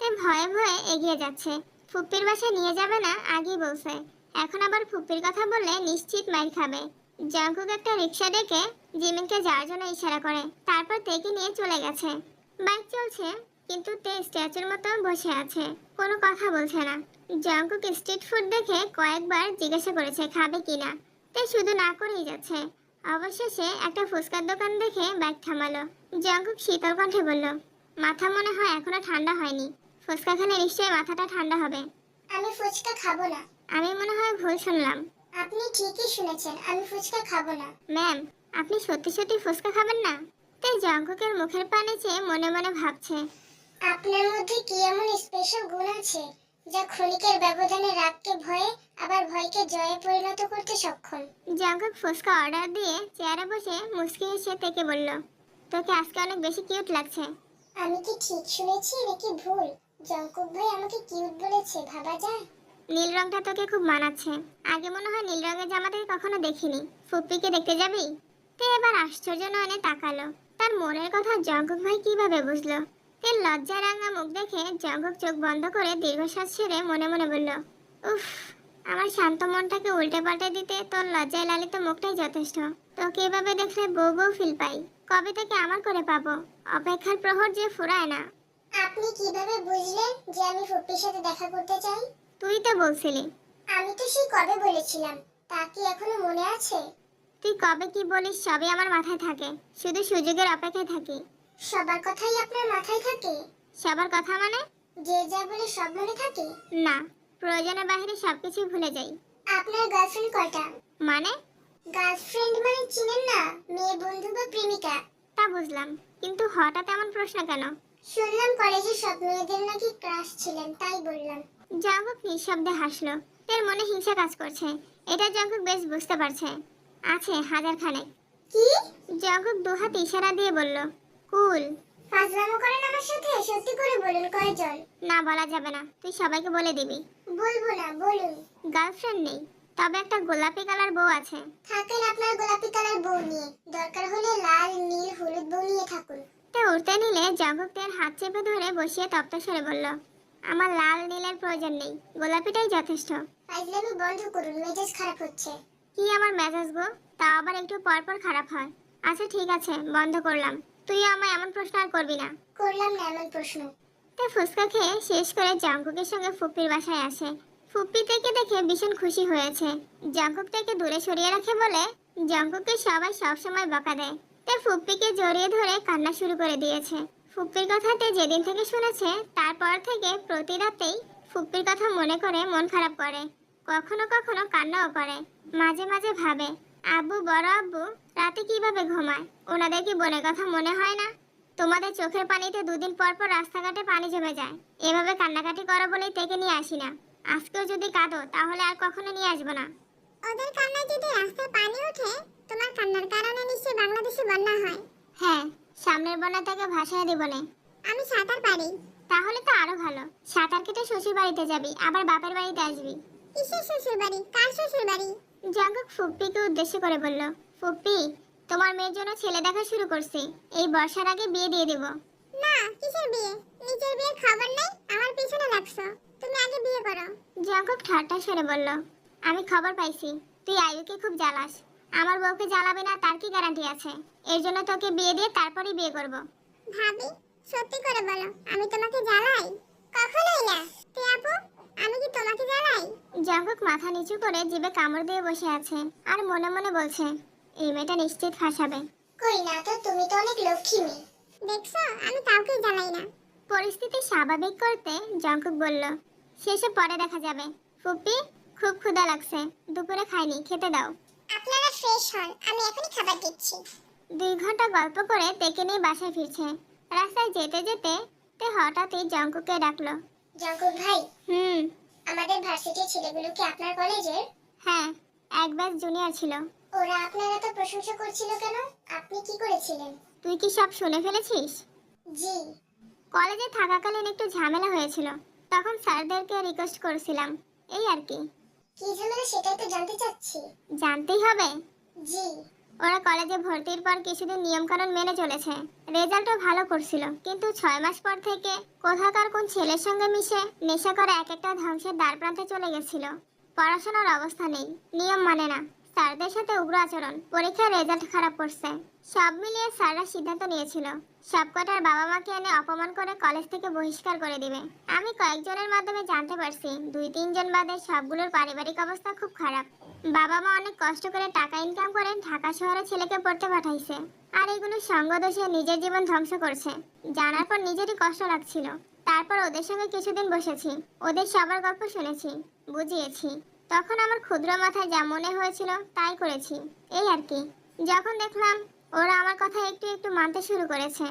তে ভয়ে ভয়ে এগিয়ে যাচ্ছে। ফুপ্পির বাসায় নিয়ে যাবে না আগেই বলছে, এখন আবার ফুপ্পির কথা বললে নিশ্চিত মাইর খাবে। জঙ্কুক একটা রিক্সা ডেকে জিমিনকে যাওয়ার জন্য ইশারা করে, তারপর তেকে নিয়ে চলে গেছে। বাইক চলছে, কিন্তু তে স্ট্যাচুর মতো বসে আছে, কোনো কথা বলছে না। জঙ্কুক স্ট্রিট ফুড দেখে কয়েকবার জিজ্ঞাসা করেছে খাবে কিনা, তে শুধু না করেই যাচ্ছে। অবশেষে একটা ফুচকার দোকান দেখে বাইক থামালো। জঙ্কুক শীতল কণ্ঠে বলল, মাথা মনে হয় এখনো ঠান্ডা হয়নি, ফুচকা খেলে নিশ্চয়ই মাথাটা ঠান্ডা হবে। আমি ফুচকা খাবো না। আমি মনে হয় ভুল শুনলাম। আপনি ঠিকই শুনেছেন, আমি ফুচকা খাবো না। ম্যাম, আপনি সত্যি সত্যি ফুচকা খাবেন না? তাই জঙ্কুকের মুখের পানে চেয়ে মনে মনে ভাবছে, আপনার মধ্যে কি এমন স্পেশাল গুণ আছে যা ক্ষণিকের ব্যবধানে রাগকে ভয়ে আবার ভয়কে জয়ে পরিণত করতে সক্ষম? জঙ্কুক ফুচকা অর্ডার দিয়ে চেয়ারে বসে মুচকি হেসে থেকে বলল, তোকে আজকে অনেক বেশি কিউট লাগছে। আমি কি ঠিক শুনেছি নাকি ভুল? জঙ্কুক ভাই আমাকে কিউট বলেছে, ভাবা যায়? নীল রংটা তোকে খুব মানাচ্ছে। আগে মনে হয় নীল রঙের জামাটা কখনো দেখিনি। ফুপ্পিকে দেখতে যাবি? তে এবার আশ্চর্য নয়নে তাকালো। তার মনের কথা জঙ্কুক ভাই কিভাবে বুঝলো? তে লজ্জা রাঙা মুখ দেখে জঙ্কুক চোখ বন্ধ করে দীর্ঘশ্বাস ছেড়ে মনে মনে বলল, উফ, আমার শান্ত মনটাকে উল্টে পাল্টে দিতে তোর লজ্জায় লালিত মুখটাই যথেষ্ট। তোকে এভাবে দেখলে বউ বউ ফিল পাই। কবে থেকে আমার করে পাবো? অপেক্ষার প্রহর যে ফুরায় না। আপনি কিভাবে বুঝলেন যে আমি ফুপ্পির সাথে দেখা করতে চাই? তুই তো বলছিলি। আমি তো সেই কবে বলেছিলাম, তা কি এখনো মনে আছে? তুই কবে কি বলিস সবই আমার মাথায় থাকে, শুধু সুযোগের অপেক্ষায় থাকি। সবার কথাই আপনার মাথায় থাকে? সবার কথা মানে? যে যা বলে সব মনে থাকে? না, প্রয়োজনের বাইরে সবকিছু ভুলে যাই। আপনার গার্লফ্রেন্ড কয়টা? মানে? গার্লফ্রেন্ড মানে চিনেন না, মেয়ে বন্ধু বা প্রেমিকা? তা বুঝলাম, কিন্তু হঠাৎ এমন প্রশ্ন কেন? শুনলাম কলেজে সব মেয়েদের নাকি ক্রাশ ছিলেন, তাই বললাম। জঙ্কুক নিঃশব্দে হাসলো। এর মনে হিংসা কাজ করছে, এটা জঙ্কুক বেশ বুঝতে পারছে। আছে হাজার খানেক। কি? জঙ্কুক দুহাত ইশারা দিয়ে বলল, কুল। ফাজলামো করেন আমার সাথে? সত্যি করে বলুন কয়জন? না, বলা যাবে না, তুই সবাইকে বলে দিবি। বলবো না, বলুন। গার্লফ্রেন্ড নেই, তবে একটা গোলাপি কালার বউ আছে। থাকেন আপনার গোলাপি কালার বউ নিয়ে, দরকার হলে লাল নীল হলুদ বউ নিয়ে থাকুন। তে উঠতে নিলে জঙ্কুক তের হাত চেপে ধরে বসিয়ে তপ্ত স্বরে বলল, আমার লাল নীলের প্রয়োজন নেই, গোলাপিটাই যথেষ্ট। ফাজলামি বন্ধ করুন, মেজাজ খারাপ হচ্ছে। কি আমার মেজাজ গো? তা আবার একটু পর পর খারাপ হয়। আচ্ছা ঠিক আছে, বন্ধ করলাম। তুই আমায় এমন প্রশ্ন আর করবি না। করলাম না এমন প্রশ্ন। তে ফুচকা খেয়ে শেষ করে জঙ্কুকের সঙ্গে ফুপ্পির বাসায় আসে। ফুপ্পি থেকে দেখে ভীষণ খুশি হয়েছে। জঙ্কুক থেকে দূরে সরিয়ে রাখে বলে জঙ্কুককে সবাই সবসময় বকা দেয়। তে ফুপ্পিকে জড়িয়ে ধরে কান্না শুরু করে দিয়েছে। ফুপ্পির কথাতে যেদিন থেকে শুনেছে তারপর থেকে প্রতি রাতেই ফুপ্পির কথা মনে করে মন খারাপ করে। কখনো কখনো কান্নাও করে। মাঝে মাঝে ভাবে, আব্বু বড় আব্বু রাতে কিভাবে ঘুমায়? ওনাদের কি বোনের কথা মনে হয় না? তোমাদের চোখের পানিতে দুদিন পর পর রাস্তাঘাটে পানি জমে যায়। এভাবে কান্নাকাটি করো বলেই তেকে নিয়ে আসি না। আজকেও যদি কাঁদো তাহলে আর কখনো নিয়ে আসবো না। ওদের কান্নায় যদি রাস্তায় পানি ওঠে, তোমার কান্নার কারণে নিশ্চয়ই বাংলাদেশে বন্যা হয়। হ্যাঁ, সামনের বন্যা থেকে ভাসায় দিব না। আমি সাঁতার পারি। তাহলে তো আরো ভালো। সাঁতার কেটে শ্বশুর বাড়িতে যাবি, আবার বাপের বাড়িতে আসবি। কিসের শ্বশুর বাড়ি? কার শ্বশুর বাড়ি? জঙ্কুক ফুপ্পিকে উদ্দেশ্য করে বলল, ফুপ্পি, তোমার মেয়ের জন্য ছেলে দেখা শুরু করছি। এই বর্ষার আগে বিয়ে দিয়ে দেব। না, কিসের বিয়ে? নিজের বিয়ের খবর নেই, আমার পিছনে লাগছো। তুমি আগে বিয়ে করো। জঙ্কুক ঠাট্টা সরে বলল, আমি খবর পাইছি তুই আয়ুকে খুব জ্বালাস। আমার বউকে জ্বালাবে না তার কি গ্যারান্টি আছে? এর জন্য তোকে বিয়ে দিয়ে তারপরই বিয়ে করব। ভাবি, সত্যি করে বলো, আমি তোমাকে জ্বালাই? কখনোই না। তে আপু, আমি কি তোমাকে জ্বালাই? জঙ্কুক মাথা নিচু করে জিভে কামড় দিয়ে বসে আছে আর মনে মনে বলছে এই মেয়েটা নিশ্চিত ফাঁসাবে। কই না তো, তুমি তো অনেক লক্ষ্মী মেয়ে। দেখছো, আমি কাউকে জ্বালাই না। পরিস্থিতি স্বাভাবিক করতে জঙ্কুক বলল, শেষে পরে দেখা যাবে। ফুপি, খুব ক্ষুধা লাগছে, দুপুরে খাইনি, খেতে দাও। আপনারা ফ্রেশ হন, আমি এখনই খাবার দিচ্ছি। 2 ঘন্টা গল্প করে তেকে নিয়ে বাসায় ফিরছে। রাস্তায় যেতে যেতে তে হঠাৎই জঙ্কুককে ডাকলো। জঙ্কুক ভাই, হুম। আমাদের ভার্সিটির ছেলেগুলো কি আপনার কলেজের? হ্যাঁ, এক ব্যাচ জুনিয়র ছিল। ওরা আপনার এত প্রশংসা করছিল কেন? আপনি কি করেছিলেন? তুই কি সব শুনে ফেলেছিস? জি। কলেজে থাকাকালীন একটু ঝামেলা হয়েছিল, তখন স্যারদেরকে রিকোয়েস্ট করেছিলাম, এই আর কি। কি ঝামেলা সেটাই তো জানতে চাচ্ছি। জানতেই হবে। জি। ওরা কলেজে ভর্তির পর কিছুদিন নিয়মকানুন মেনে চলেছে, রেজাল্টও ভালো করছিল, কিন্তু 6 মাস পর থেকে কোথাকার কোন ছেলের সঙ্গে মিশে নেশা করে এক একটা ধ্বংসের দ্বার প্রান্তে চলে গেছিল। পড়াশোনার অবস্থা নেই, নিয়ম মানে না, স্যারদের সাথে উগ্র আচরণ, পরীক্ষার রেজাল্ট খারাপ করছে। সব মিলিয়ে স্যাররা সিদ্ধান্ত নিয়েছিল সবকটার বাবা মাকে এনে অপমান করে কলেজ থেকে বহিষ্কার করে দিবে। আমি কয়েকজনের মাধ্যমে জানতে পারছি 2-3 জন বাদে সবগুলোর পারিবারিক অবস্থা খুব খারাপ। বাবা মা অনেক কষ্ট করে টাকা ইনকাম করে ঢাকা শহরে ছেলেকে পড়তে পাঠাইছে, আর এগুলো সঙ্গ দোষে নিজের জীবন ধ্বংস করছে। জানার পর নিজেরই কষ্ট লাগছিল। তারপর ওদের সঙ্গে কিছুদিন বসেছি, ওদের সবার গল্প শুনেছি, বুঝিয়েছি। তখন আমার ক্ষুদ্র মাথায় যা মনে হয়েছিল তাই করেছি, এই আর কি। যখন দেখলাম ওরা আমার কথা একটু একটু মানতে শুরু করেছে,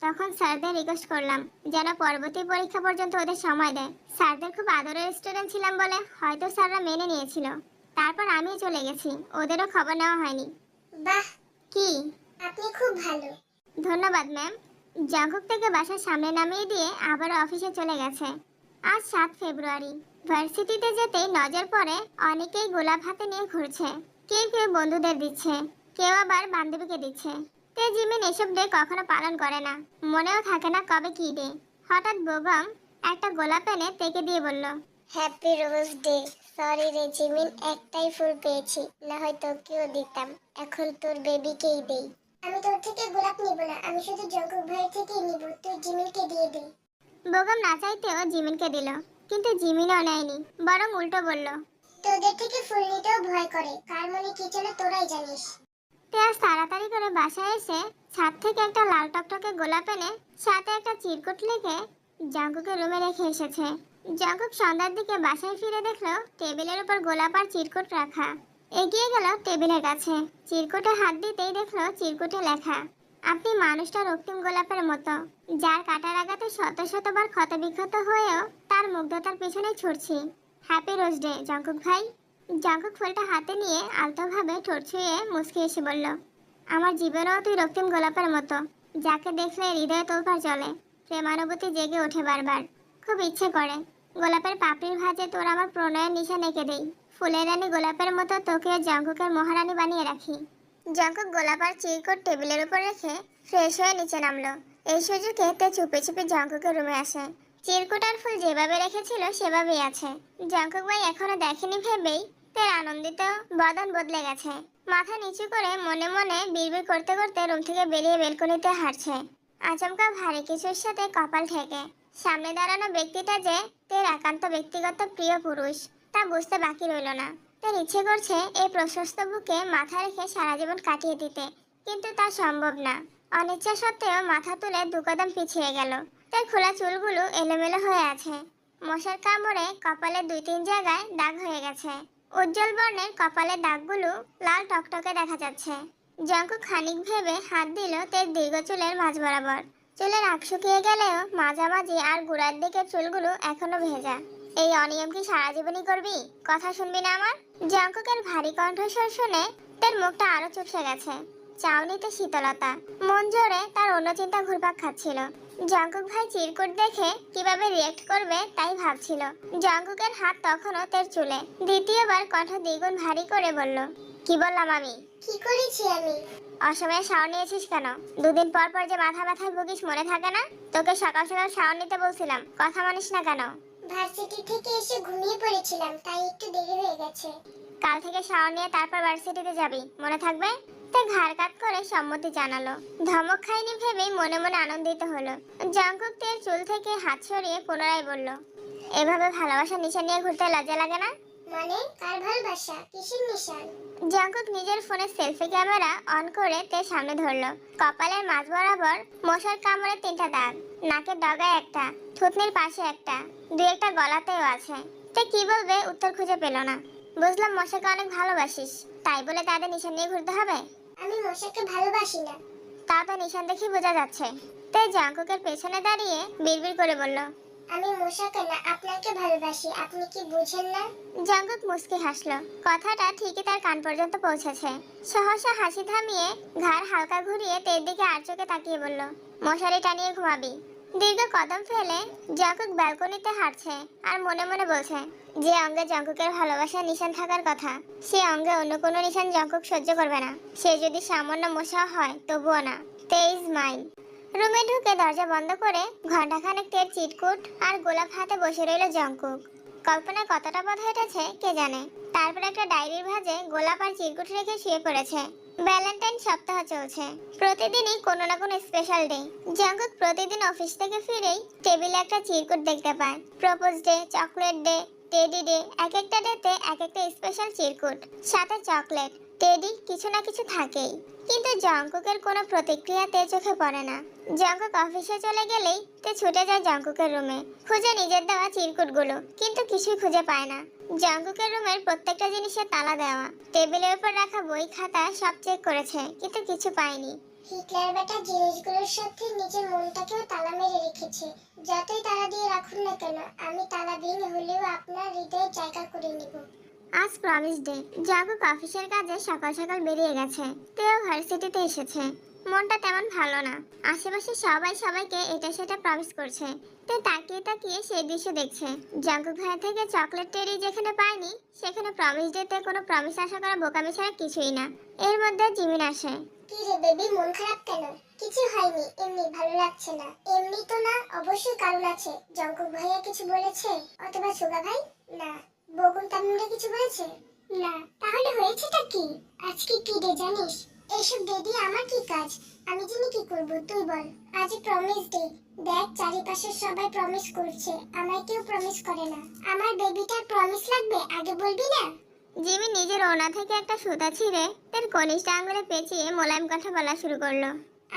তখন স্যারদের রিকোয়েস্ট করলাম যেন পরবর্তী পরীক্ষা পর্যন্ত ওদের সময় দেয়। স্যারদের খুব আদরের স্টুডেন্ট ছিলাম বলে হয়তো স্যাররা মেনে নিয়েছিল। তারপর আমিও চলে গেছি, ওদেরও খবর নেওয়া হয়নি। বাহ, কি? আপনি খুব ভালো। ধন্যবাদ ম্যাম। জঙ্কুক থেকে বাসার সামনে নামিয়ে দিয়ে আবার অফিসে চলে গেছে। আজ 7 ফেব্রুয়ারি। ভার্সিটিতে যেতেই নজর পড়ে অনেকেই গোলাপ হাতে নিয়ে ঘুরছে। কেউ কেউ বন্ধুদের দিচ্ছে, কেউ আবার বান্ধবীকে দিচ্ছে। তে জিমিন এসব ডে কখনো পালন করে না, মনেও থাকে না কবে কি ডে। হঠাৎ বেগম একটা গোলাপ এনে তেকে দিয়ে বলল, হ্যাপি রোজ ডে। সরি রে জিমিন, একটাই ফুল পেয়েছি, না হয় তোকেও দিতাম। এখন তোর বেবিকেই দেই। আমি তোর থেকে গোলাপ নিব না, আমি শুধু জঙ্কুক ভাইয়ের থেকেই নিব। তুই জিমিনকে দিয়ে দে। বেগম না চাইতেও জিমিনকে দিল, কিন্তু জিমিনও নেয়নি, বরং উল্টো বলল, তোদের থেকে ফুল নিতেও ভয় করে, কার মনে কি চলে তোরাই জানিস। তে আজ তাড়াতাড়ি করে বাসায় এসে ছাদ থেকে একটা লাল টকটকে গোলাপ এনে সাথে একটা চিরকুট লিখে জাঙ্কুকের রুমে রেখে এসেছে। জাঙ্কুক সন্ধ্যার দিকে বাসায় ফিরে দেখলো টেবিলের উপর গোলাপ আর চিরকুট রাখা। এগিয়ে গেল টেবিলের কাছে, চিরকুটে হাত দিতেই দেখলো চিরকুটে লেখা, আপনি মানুষটা রক্তিম গোলাপের মতো, যার কাটার আঘাতে শত শতবার ক্ষতবিক্ষত হয়েও তার মুগ্ধতার পিছনে ছুটছি। হ্যাপি রোজ ডে জাঙ্কুক ভাই। জাঙ্কুক ফুলটা হাতে নিয়ে আলতোভাবে ঠোঁট ছুঁয়ে মুচকি এসে বলল, আমার জীবনেও তুই রক্তিম গোলাপের মতো, যাকে দেখলে হৃদয়ে তোলপাড় চলে, প্রেমানুভূতি জেগে ওঠে বারবার। খুব ইচ্ছে করে গোলাপের পাপড়ির ভাঁজে তোর আমার প্রণয়ের নিশান এঁকে দেই, ফুলের রানী গোলাপের মতো তোকে জাঙ্কুকের মহারানী বানিয়ে রাখি। জাঙ্কুক গোলাপ আর চিরকুট টেবিলের উপর রেখে ফ্রেশ হয়ে নিচে নামলো। এই সুযোগে তে চুপি চুপি জাঙ্কুকের রুমে আসে। চিরকুট আর ফুল যেভাবে রেখেছিল সেভাবেই আছে। জাঙ্কুক ভাই এখনো দেখেনি ভেবেই তের আনন্দিত বদন বদলে গেছে। মাথা নিচু করে মনে মনে বিড়বিড় করতে করতে রুম থেকে বেরিয়ে বেলকনিতে হাঁটছে। আচমকা ভারী কিছুর সাথে কপাল ঠেকে। সামনে দাঁড়ানো ব্যক্তিটা যে তের একান্ত ব্যক্তিগত প্রিয় পুরুষ তা বুঝতে বাকি রইল না। তার ইচ্ছে করছে এই প্রশস্ত বুকে মাথা রেখে সারা জীবন কাটিয়ে দিতে, কিন্তু তা সম্ভব না। অনিচ্ছা সত্ত্বেও মাথা তুলে 2 কদম পিছিয়ে গেল। তার খোলা চুলগুলো এলোমেলো হয়ে আছে, মশার কামড়ে কপালে 2-3 জায়গায় দাগ হয়ে গেছে। উজ্জ্বল বর্ণের কপালের দাগগুলো লাল টকটকে দেখা যাচ্ছে। জাঙ্কুক খানিক ভেবে হাত দিল তের দীর্ঘ চুলের মাঝ বরাবর। চুলের আঁক শুকিয়ে গেলেও মাঝামাঝি আর গোড়ার দিকের চুলগুলো এখনো ভেজা। এই অনিয়ম কি সারা জীবনই করবি? কথা শুনবি না আমার? জাঙ্কুকের ভারী কণ্ঠস্বর শুনে তের মুখটা আরো চুপসে গেছে। চাউনিতে শীতলতা, মন জোরে তার অন্য চিন্তা ঘুরপাক খাচ্ছিল। জাঙ্কুক ভাই চিরকুট দেখে কিভাবে রিয়েক্ট করবে তাই ভাবছিল। জাঙ্কুকের হাত তখনও তের চুলে। দ্বিতীয়বার কণ্ঠ দ্বিগুণ ভারী করে বলল, কি বললাম আমি? কি করেছি আমি? অসময়ে শাওয়ার নিয়েছিস কেন? 2 দিন পর পর যে মাথা ব্যথায় ভুগিস মনে থাকে না? তোকে সকাল সকাল শাওয়ার নিতে বলছিলাম, কথা মানিস না কেন? ভার্সিটি থেকে এসে ঘুমিয়ে পড়েছিলাম, তাই একটু দেরি হয়ে গেছে। কাল থেকে শাওয়ার নিয়ে তারপর ভার্সিটিতে যাবি, মনে থাকবে? তে ঘাড় কাত করে সম্মতি জানালো। ধমক খাইনি ভেবেই মনে মনে আনন্দিত হলো। জাঙ্কুক তের চুল থেকে হাত সরিয়ে পুনরায় বলল, এভাবে ভালোবাসার নিশান নিয়ে ঘুরতে লজ্জা লাগে না? মানে কার ভালোবাসা, কিসের নিশান? জঙ্কুক নিজের ফোনে সেলফি ক্যামেরা অন করে তের সামনে ধরলো। কপালের মাঝ বরাবর মশার কামড়ে 3টা দাগ, নাকের ডগায় একটা, থুতনির পাশে একটা, দুই একটা গলাতেও আছে। তে কি বলবে উত্তর খুঁজে পেল না। বুঝলাম মশাকে অনেক ভালোবাসিস, তাই বলে তাদের নিশান নিয়ে ঘুরতে হবে? আমি মশাকে ভালোবাসি না। তা তো নিশান দেখি বোঝা যাচ্ছে। তে জঙ্কুকের পেছনে দাঁড়িয়ে বিড়বিড় করে বলল। আমি মশাকে না আপনাকে ভালোবাসি, আপনি কি বুঝেন না? জঙ্কুক মুচকি হাসলো। কথাটা ঠিকই তার কান পর্যন্ত পৌঁছেছে। সহসা হাসি থামিয়ে ঘাড় হালকা ঘুরিয়ে তের দিকে আর চোখে তাকিয়ে বলল, মশারি টানিয়ে ঘুমাবি। দীর্ঘ কদম ফেলে জঙ্কুক ব্যালকনিতে হাঁটছে আর মনে মনে বলছে, যে অঙ্গে জঙ্কুকের ভালোবাসার নিশান থাকার কথা, সে অঙ্গে অন্য কোনো নিশান জঙ্কুক সহ্য করবে না। সে যদি সামান্য মশা হয় তবুও না। তে ইজ মাইন। রুমে ঢুকে দরজা বন্ধ করে ঘন্টাখানেক তের চিটকুট আর গোলাপ হাতে বসে রইল জঙ্কুক। কল্পনায় কতটা পথ হেঁটেছে কে জানে। তারপর একটা ডায়েরির ভাঁজে গোলাপ আর চিরকুট রেখে শুয়ে পড়েছে। ভ্যালেন্টাইন সপ্তাহ চলছে। প্রতিদিনই কোনো না কোনো স্পেশাল ডে। জঙ্কুক প্রতিদিন অফিস থেকে ফিরেই টেবিলে একটা চিরকুট দেখতে পায়। Propose day, chocolate day, teddy day, এক একটা ডেতে এক একটা স্পেশাল চিরকুট, সাথে চকলেট, টেডি, কিছু না কিছু থাকেই। কিন্তু জঙ্কুকের কোনো প্রতিক্রিয়াতে চোখে পড়ে না। জঙ্কুক অফিসে চলে গেলেই তে ছুটে যায় জঙ্কুকের রুমে, খুঁজে নিজের দেওয়া চিরকুটগুলো, কিন্তু কিছুই খুঁজে পায় না। জঙ্কুকের রুমের প্রত্যেকটা জিনিসে তালা দেওয়া। টেবিলের উপর রাখা বই খাতা সব চেক করেছে, কিন্তু কিছু পায়নি। হিটলার বেটা জিনিসগুলোর সাথে নিজের মনটাকেও তালা মেরে রেখেছে। যতই তালা দিয়ে রাখুন না কেন, আমি তালাবিহীন হলেও আপনার হৃদয়ে জায়গা করে নিব। আজ প্রমিস ডে। জঙ্কুক অফিসের কাজে সকাল সকাল বেরিয়ে গেছে। তেও ভার্সিটিতে এসেছে। মনটা তেমন ভালো না। আশেপাশে সবাই সবাইকে এটা সেটা প্রমিস করছে। তে তাকিয়ে তাকিয়ে সেই দৃশ্য দেখছে। জঙ্কুক ভাই থেকে চকলেট টেরি যেখানে পায়নি, সেখানে প্রমিস ডেতে কোনো প্রমিস আশা করা বোকামি ছাড়া কিছুই না। এর মধ্যে জিমিন আসে। কি রে বেবি, মন খারাপ কেন? কিছু হয়নি, এমনি ভালো লাগছে না। এমনি তো না, অবশ্যই কারণ আছে। জঙ্কুক ভাইয়া কিছু বলেছে? অথবা সুগা ভাই? না। বগুন তামিমরা কিছু বলেছে? না। তাহলে হয়েছেটা কি? আজকে কি ডে জানিস? এইসব ডে দিয়ে আমার কি কাজ? আমি জেনে কি করব, তুই বল। আজ প্রমিস ডে। দেখ চারিপাশে সবাই প্রমিস করছে, আমায় কেউ প্রমিস করে না। আমার বেবিটার প্রমিস লাগবে, আগে বলবি না? জিমি নিজের ওনা থেকে একটা সুতা ছিঁড়ে তার কনিষ্ঠ আঙুলে পেঁচিয়ে মোলায়েম কথা বলা শুরু করলো।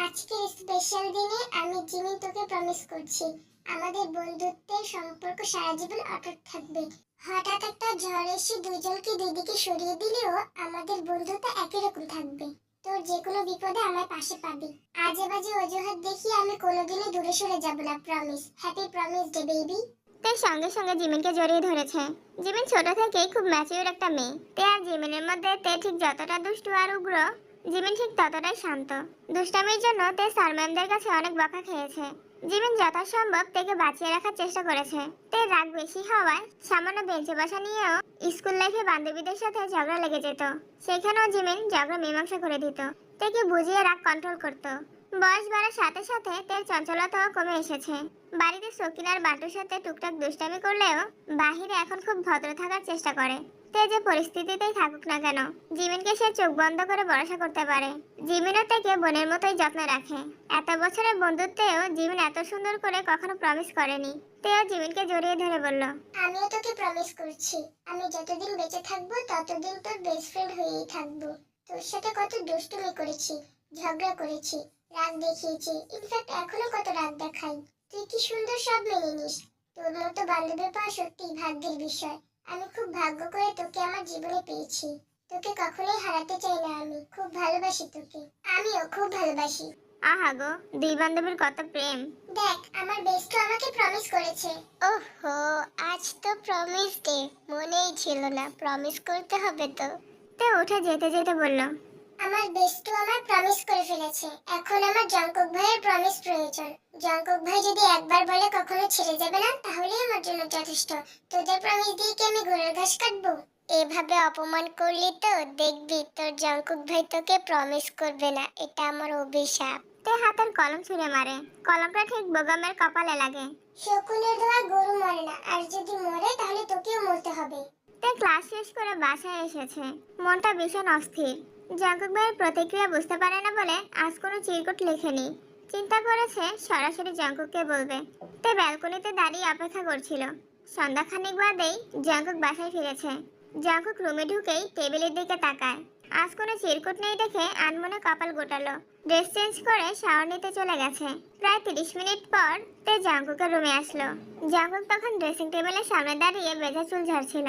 আজকের স্পেশাল দিনে আমি জিমি তোকে প্রমিস করছি, আমাদের বন্ধুত্বের সম্পর্ক সারা জীবন অটুট থাকবে। হঠাৎ একটা ঝড় এসে দুইজনকে দুই দিকে সরিয়ে দিলেও আমাদের বন্ধুত্ব একই রকম থাকবে। তোর যে কোনো বিপদে আমার পাশে পাবি। আজে বাজে অজুহাত দেখিয়ে আমি কোনোদিনই দূরে সরে যাব না, promise. Happy promise day baby. তাই সঙ্গে সঙ্গে জিমিনকে জড়িয়ে ধরেছে। জিমিন ছোট থেকেই খুব ম্যাচিউর একটা মেয়ে। তে আর জিমিনের মধ্যে তে ঠিক যতটা দুষ্টু আর উগ্র, জিমিন ঠিক ততটাই শান্ত। দুষ্টামির জন্য তে স্যার ম্যামদের কাছে অনেক বকা খেয়েছে। জিমিন যথাসম্ভব তেকে বাঁচিয়ে রাখার চেষ্টা করেছে। তে রাগ বেশি হওয়ায় সামান্য বেঞ্চে বসা নিয়েও স্কুল লাইফে বান্ধবীদের সাথে ঝগড়া লেগে যেত। সেখানেও জিমিন ঝগড়া মীমাংসা করে দিত। তেকে বুঝিয়ে রাগ কন্ট্রোল করতো। বয়স বাড়ার সাথে সাথে তের চঞ্চলতাও কমে এসেছে। বাড়িতে সকিনার বাটুর সাথে টুকটাক দুষ্টামি করলেও বাহিরে এখন খুব ভদ্র থাকার চেষ্টা করে। তে যে পরিস্থিতিতেই থাকুক না কেন, জিমিনকে সে চোখ বন্ধ করে ভরসা করতে পারে। জিমিনও তাকে বোনের মতোই যত্ন রাখে। এত বছরের বন্ধুত্বেও জিমিন এত সুন্দর করে কখনো প্রমিস করেনি। তেও জিমিনকে জড়িয়ে ধরে বলল, আমিও তোকে প্রমিস করছি, আমি যতদিন বেঁচে থাকবো ততদিন তোর বেস্ট ফ্রেন্ড হয়েই থাকবো। তোর সাথে কত দুষ্টুমি করেছি, ঝগড়া করেছি, রাগ দেখিয়েছি, ইনফ্যাক্ট এখনো কত রাগ দেখাই। তুই কি সুন্দর সব মেনে নিস। তোর মতো বান্ধবী পাওয়া সত্যি ভাগ্যের বিষয়। আমি খুব ভাগ্য করে তোকে আমার জীবনে পেয়েছি। তোকে কখনোই হারাতে চাই না, আমি খুব ভালোবাসি তোকে। আমিও খুব ভালোবাসি। আহা গো, দুই বান্ধবীর কত প্রেম। দেখ আমার বেস্ট আমাকে প্রমিস করেছে। ওহো, আজ তো প্রমিস ডে, মনেই ছিল না প্রমিস করতে হবে তো। তে উঠে যেতে যেতে বলল, আমার বেস্ট আমার প্রমিস করে ফেলেছে, এখন আমার জঙ্কুক ভাইয়ের প্রমিস প্রয়োজন। জঙ্কুক ভাই যদি একবার বলে কখনো ছেড়ে যাবে না, তাহলেই আমার জন্য যথেষ্ট। তোদের প্রমিস দিয়ে কি আমি ঘোড়ার ঘাস কাটবো? এভাবে অপমান করলি তো দেখবি তোর জঙ্কুক ভাই তোকে প্রমিস করবে না, এটা আমার অভিশাপ। তে হাতের কলম ছুঁড়ে মারে। কলমটা ঠিক বোগামের কপালে লাগে। শকুনের দোয়া গরু মরে না, আর যদি মরে তাহলে তোকেও মরতে হবে। তে ক্লাস শেষ করে বাসায় এসেছে। মনটা ভীষণ অস্থির। জঙ্কুক ভাইয়ের প্রতিক্রিয়া বুঝতে পারে না বলে আজ কোনো চিরকুট লেখেনি। চিন্তা করেছে সরাসরি জঙ্কুককে বলবে। তে ব্যালকনিতে দাঁড়িয়ে অপেক্ষা করছিল। সন্ধ্যা খানিক বাদেই জাঙ্কুক বাসায় ফিরেছে। জাঙ্কুক রুমে ঢুকেই টেবিলের দিকে তাকায়। আজ কোনো চিরকুট নেই দেখে আনমনে কপাল গোটালো। ড্রেস চেঞ্জ করে শাওয়ার নিতে চলে গেছে। প্রায় 30 মিনিট পর তে জাঙ্কুকের রুমে আসলো। জাঙ্কুক তখন ড্রেসিং টেবিলের সামনে দাঁড়িয়ে ভেজা চুল ঝাড়ছিল।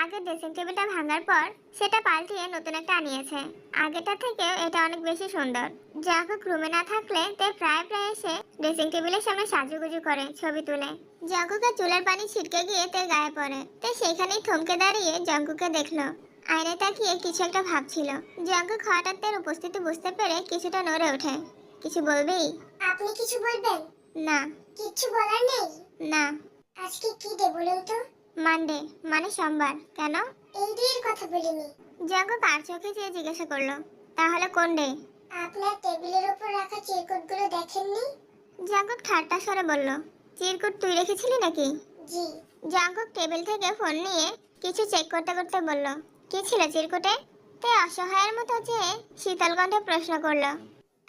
আগে ড্রেসিং টেবিলটা ভাঙার পর সেটা পাল্টিয়ে নতুন একটা আনিয়েছে। আগেটা থেকেও এটা অনেক বেশি সুন্দর। জাঙ্কুক রুমে না থাকলে তে প্রায় এসে ড্রেসিং টেবিলের সামনে সাজুগুজু করে, ছবি তুলে। জাঙ্কুকের চুলের পানি ছিটকে গিয়ে তে গায়ে পড়ে। তে সেখানেই থমকে দাঁড়িয়ে জাঙ্কুকে দেখলো। আয়নায় তাকিয়ে কিছু একটা ভাবছিল। জাঙ্কুক হঠাৎ তার উপস্থিতি বুঝতে পেরে কিছুটা নড়ে ওঠে। কিছু বলবি? আপনি কিছু বলবেন? না। কিচ্ছু বলার নেই? না। আজকে কি ডে বলুন তো? মানডে, মানে সোমবার। কেন? এই ডের কথা বলিনি। জাঙ্কুক আর চোখে চেয়ে জিজ্ঞাসা করলো, তাহলে কোন ডে? আপনার টেবিলের উপর রাখা চিরকুটগুলো দেখেননি? জাঙ্কুক ঠাট্টা স্বরে বলল, চিরকুট তুই রেখেছিলি নাকি? জি। জাঙ্কুক টেবিল থেকে ফোন নিয়ে কিছু চেক করতে করতে বলল, কি ছিল চিরকুটে? তে অসহায়ের মতো চেয়ে শীতল কণ্ঠে প্রশ্ন করলো,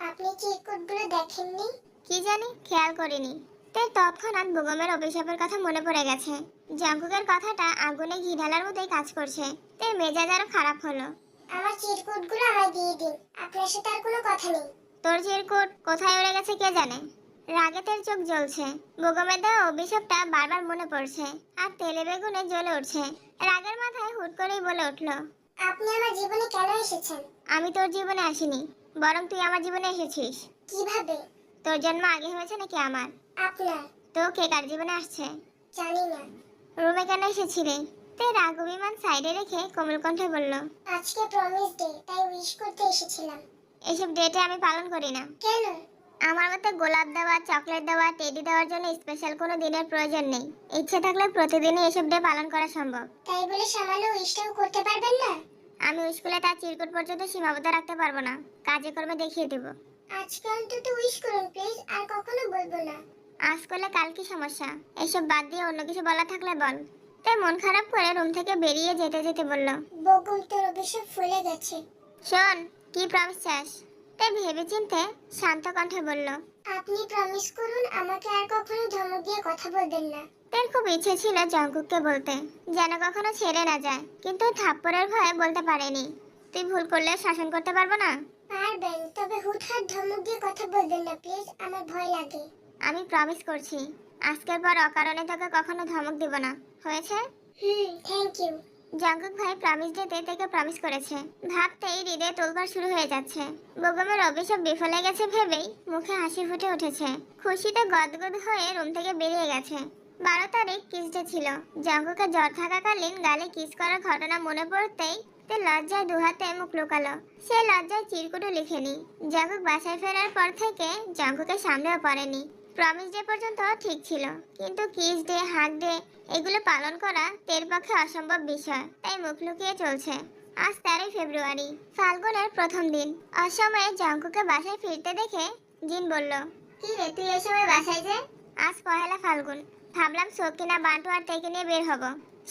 আপনি চিরকুটগুলো দেখেননি? কি জানি, খেয়াল করিনি। তে তৎক্ষণাৎ বেগমের অভিশাপের কথা মনে পড়ে গেছে। জাঙ্কুকের কথাটা আগুনে ঘি ঢালার মতোই কাজ করছে। তে মেজাজ আরো খারাপ হলো। আমার চিরকুটগুলো আমায় দিয়ে দিন, আপনার সাথে আর কোনো কথা নেই। তোর চিরকুট কোথায় উড়ে গেছে কে জানে। রাগে তের চোখ জ্বলছে। বেগমের দেওয়া অভিশাপটা বারবার মনে পড়ছে আর তেলে বেগুনে জ্বলে উঠছে। রাগের মাথায় হুট করেই বলে উঠলো, আপনি আমার জীবনে কেন এসেছেন? আমি তোর জীবনে আসিনি, বরং তুই আমার জীবনে এসেছিস। কিভাবে? তোর জন্ম আগে হয়েছে নাকি আমার? আপনার। তো কে কার জীবনে আসছে? জানি না। রুমে কেন এসেছিলি? তে রাগ অভিমান সাইডে রেখে কোমল কণ্ঠে বলল, আজকে প্রমিস ডে, তাই উইশ করতে এসেছিলাম। এসব ডেটে আমি পালন করি না। কেন? আমার মতে গোলাপ দেওয়া, চকলেট দেওয়া, টেডি দেওয়ার জন্য স্পেশাল কোনো দিনের প্রয়োজন নেই। ইচ্ছে থাকলে প্রতিদিনই এসব ডে পালন করা সম্ভব। তাই বলে সামান্য উইশটাও করতে পারবেন না? আমি স্কুলে তার চিরকুট পর্যন্ত সীমাবদ্ধ রাখতে পারবো না। কাজে কর্মে দেখিয়ে দেব। আজকে অন্তত উইশ করুন প্লিজ, আর কখনো বলবো না। আজ করলে কাল কি সমস্যা? এসব বাদ দিয়ে অন্য কিছু বলা থাকলে বল। তাই মন খারাপ করে রুম থেকে বেরিয়ে যেতে যেতে বলল, বকুল, তোর অভিশাপ ফুলে গেছে। শোন, কি প্রমিস চাস? তাই ভেবে চিনতে শান্ত কণ্ঠে বলল, আপনি প্রমিস করুন আমাকে আর কখনো ধমক দিয়ে কথা বলবেন না। তার খুব ইচ্ছে ছিল জঙ্কুককে বলতে, যেন কখনো ছেড়ে না যায়, কিন্তু থাপ্পড়ের ভয়ে বলতে পারেনি। তুই ভুল করলে শাসন করতে পারবো না। পারবেন, তবে হুটহাট ধমক দিয়ে কথা বলবেন না প্লিজ, আমার ভয় লাগে। আমি প্রমিস করছি, আজকের পর অকারণে তোকে কখনো ধমক দিব না, হয়েছে? Thank you. জঙ্কুক ভাই প্রমিস দিতে থেকে প্রমিস করেছে। ভাবতেই হৃদয়ে তোলপাড় শুরু হয়ে যাচ্ছে। বেগমের অভিশাপ বিফলে গেছে ভেবেই মুখে হাসি ফুটে উঠেছে। খুশিতে গদগদ হয়ে রুম থেকে বেরিয়ে গেছে। 12 তারিখ কিস ডে ছিল। জঙ্কুকের জ্বর থাকাকালীন গালে কিস করার ঘটনা মনে পড়তেই তে লজ্জায় দুহাতে মুখ লুকালো। সে লজ্জায় চিরকুটও লিখেনি। জঙ্কুক বাসায় ফেরার পর থেকে জঙ্কুকের সামনেও পড়েনি। প্রমিস ডে পর্যন্ত ঠিক ছিল, কিন্তু কিস ডে, হাগ ডে এগুলো পালন করা তের পক্ষে অসম্ভব বিষয়, তাই মুখ লুকিয়ে চলছে। আজ 13 ফেব্রুয়ারি, ফাল্গুনের প্রথম দিন। অসময়ে জঙ্কুকে বাসায় ফিরতে দেখে জিন বলল, কি রে তুই এই সময় বাসায় যে? আজ পহেলা ফাল্গুন, ভাবলাম সকিনা, বান্টু আর তেকে নিয়ে বের হব।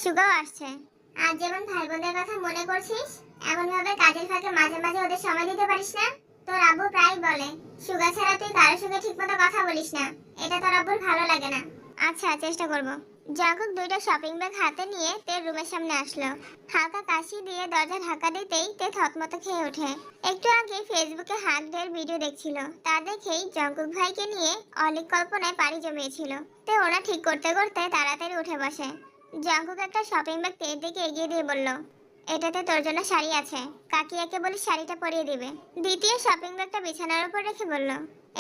সুগাও আসছে। আজ যেমন ভাই বোনদের কথা মনে করছিস, এমন ভাবে কাজের ফাঁকে মাঝে মাঝে ওদের সময় দিতে পারিস না? তোর আব্বু প্রায় বলে, সুগা ছাড়া তুই কারোর সঙ্গে ঠিকমতো কথা বলিস না। এটা তোর আব্বুর ভালো লাগে না। আচ্ছা, চেষ্টা করব। জঙ্কুক দুইটা শপিং ব্যাগ হাতে নিয়ে তের রুমের সামনে আসলো। হালকা কাশি দিয়ে দরজা ঢাকা দিতেই তে থতমত খেয়ে ওঠে। একটু আগে ফেসবুকে হাগ ডের ভিডিও দেখছিল, তা দেখেই জঙ্কুক ভাইকে নিয়ে অলিক কল্পনায় পাড়ি জমিয়েছিল। তে ওরা ঠিক করতে করতে তাড়াতাড়ি উঠে বসে। জঙ্কুক একটা শপিং ব্যাগ তের দিকে এগিয়ে দিয়ে বলল, এটাতে তোর জন্য শাড়ি আছে, কাকিয়াকে বলি শাড়িটা পরিয়ে দিবে। দ্বিতীয় শপিং ব্যাগটা বিছানার উপর রেখে বলল,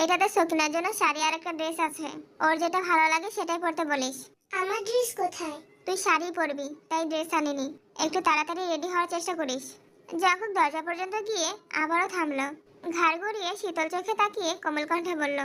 এটাতে সকিনার জন্য শাড়ি আর একটা ড্রেস আছে, ওর যেটা ভালো লাগে সেটাই পরতে বলিস। আমার ড্রেস কোথায়? তুই শাড়ি পরবি, তাই ড্রেস আনিনি। একটু তাড়াতাড়ি রেডি হওয়ার চেষ্টা করিস। জঙ্কুক দরজা পর্যন্ত গিয়ে আবারও থামলো। ঘাড় ঘুরিয়ে শীতল চোখে তাকিয়ে কোমল কণ্ঠে বলল,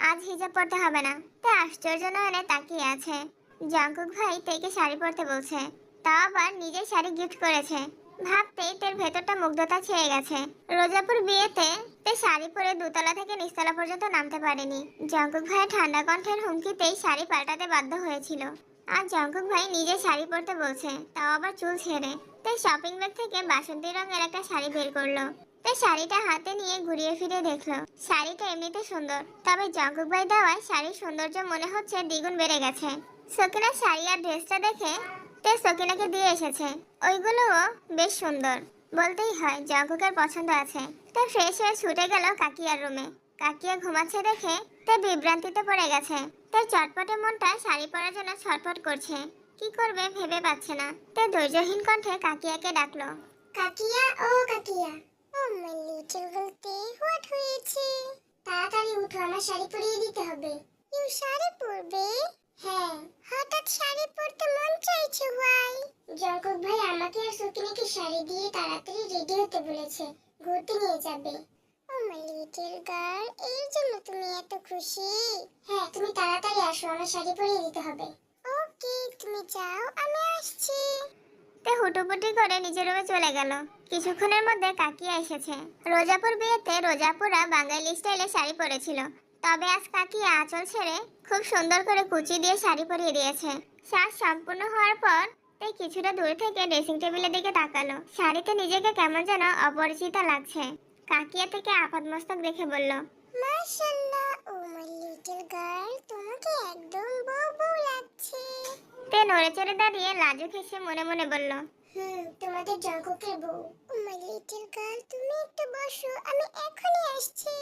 আজ হিজাব পরতে হবে না। তা আশ্চর্য নয়নে তাকিয়ে আছে। জঙ্কুক ভাই তেকে শাড়ি পরতে বলছে, তাও আবার নিজের শাড়ি গিফট করেছে। ভাবতেই তের ভেতরটা মুগ্ধতা ছেয়ে গেছে। রোজাপুর বিয়েতে তে শাড়ি পরে দোতলা থেকে নিচতলা পর্যন্ত নামতে পারেনি। জঙ্কুক ভাইয়ের ঠান্ডা কণ্ঠের হুমকিতেই শাড়ি পাল্টাতে বাধ্য হয়েছিল। আর জঙ্কুক ভাই নিজে শাড়ি পরতে বলছে, তাও আবার চুল ছেড়ে। তাই শপিং ব্যাগ থেকে বাসন্তী রঙের একটা শাড়ি বের করলো। তে শাড়িটা হাতে নিয়ে ঘুরিয়ে ফিরে দেখলো শাড়িটা এমনিতে সুন্দর, তবে জঙ্কুক ভাই দেওয়ায় শাড়ির সৌন্দর্য মনে হচ্ছে দ্বিগুণ বেড়ে গেছে। সকিনা শাড়ি আর ড্রেসটা দেখে তে সকিনাকে দিয়ে এসেছে। ওইগুলোও বেশ সুন্দর, বলতেই হয় জঙ্কুকের পছন্দ আছে। তে ফ্রেশ হয়ে ছুটে গেল কাকিয়ার রুমে। কাকিয়া ঘুমাচ্ছে দেখে তে বিভ্রান্তিতে পড়ে গেছে। তার চটপটে মনটা শাড়ি পরার জন্য ছটফট করছে, কি করবে ভেবে পাচ্ছে না। তে ধৈর্যহীন কণ্ঠে কাকিয়াকে ডাকলো। কাকিয়া, ও কাকিয়া। ও মাই লিটল বলতে হোয়াট হয়েছে? তাড়াতাড়ি উঠো, আমার শাড়ি পরিয়ে দিতে হবে। ইউ শাড়ি পরবে? হ্যাঁ। হঠাৎ শাড়ি পরতে মন চাইছে ভাই? জঙ্কুক ভাই আমাকে আর সকিনাকে শাড়ি দিয়ে তাড়াতাড়ি রেডি হতে বলেছে, ঘুরতে নিয়ে যাবে। ও মাই লিটল গার্ল, এর জন্য তুমি এত খুশি? হ্যাঁ, তুমি তাড়াতাড়ি আসো, আমার শাড়ি পরিয়ে দিতে হবে। ওকে, তুমি যাও, আমি আসছি। তে হুটোপুটি করে নিজের রুমে চলে গেল। কিছুক্ষণের মধ্যে কাকিয়া এসেছে। রোজাপুর বিয়েতে রোজাপুরা বাঙালি স্টাইলে শাড়ি পরেছিল, তবে আজ কাকিয়া আঁচল ছেড়ে খুব সুন্দর করে কুচি দিয়ে শাড়ি পরিয়ে দিয়েছে। সাজ সম্পূর্ণ হওয়ার পর তে কিছুটা দূর থেকে ড্রেসিং টেবিলের দিকে তাকালো। শাড়িতে নিজেকে কেমন যেন অপরিচিত লাগছে। কাকিয়া থেকে আপাতমস্তক দেখে বলল, মাশাআল্লাহ, ও মাই লিটল গার্ল, তোমাকে একদম বউ বউ লাগছে। তে নড়ে চড়ে দাঁড়িয়ে লাজুক হেসে মনে মনে বলল, তোমাদের জঙ্কুকের বউ। ও মাই লিটল গার্ল, তুমি একটু বসো, আমি এখনই আসছি।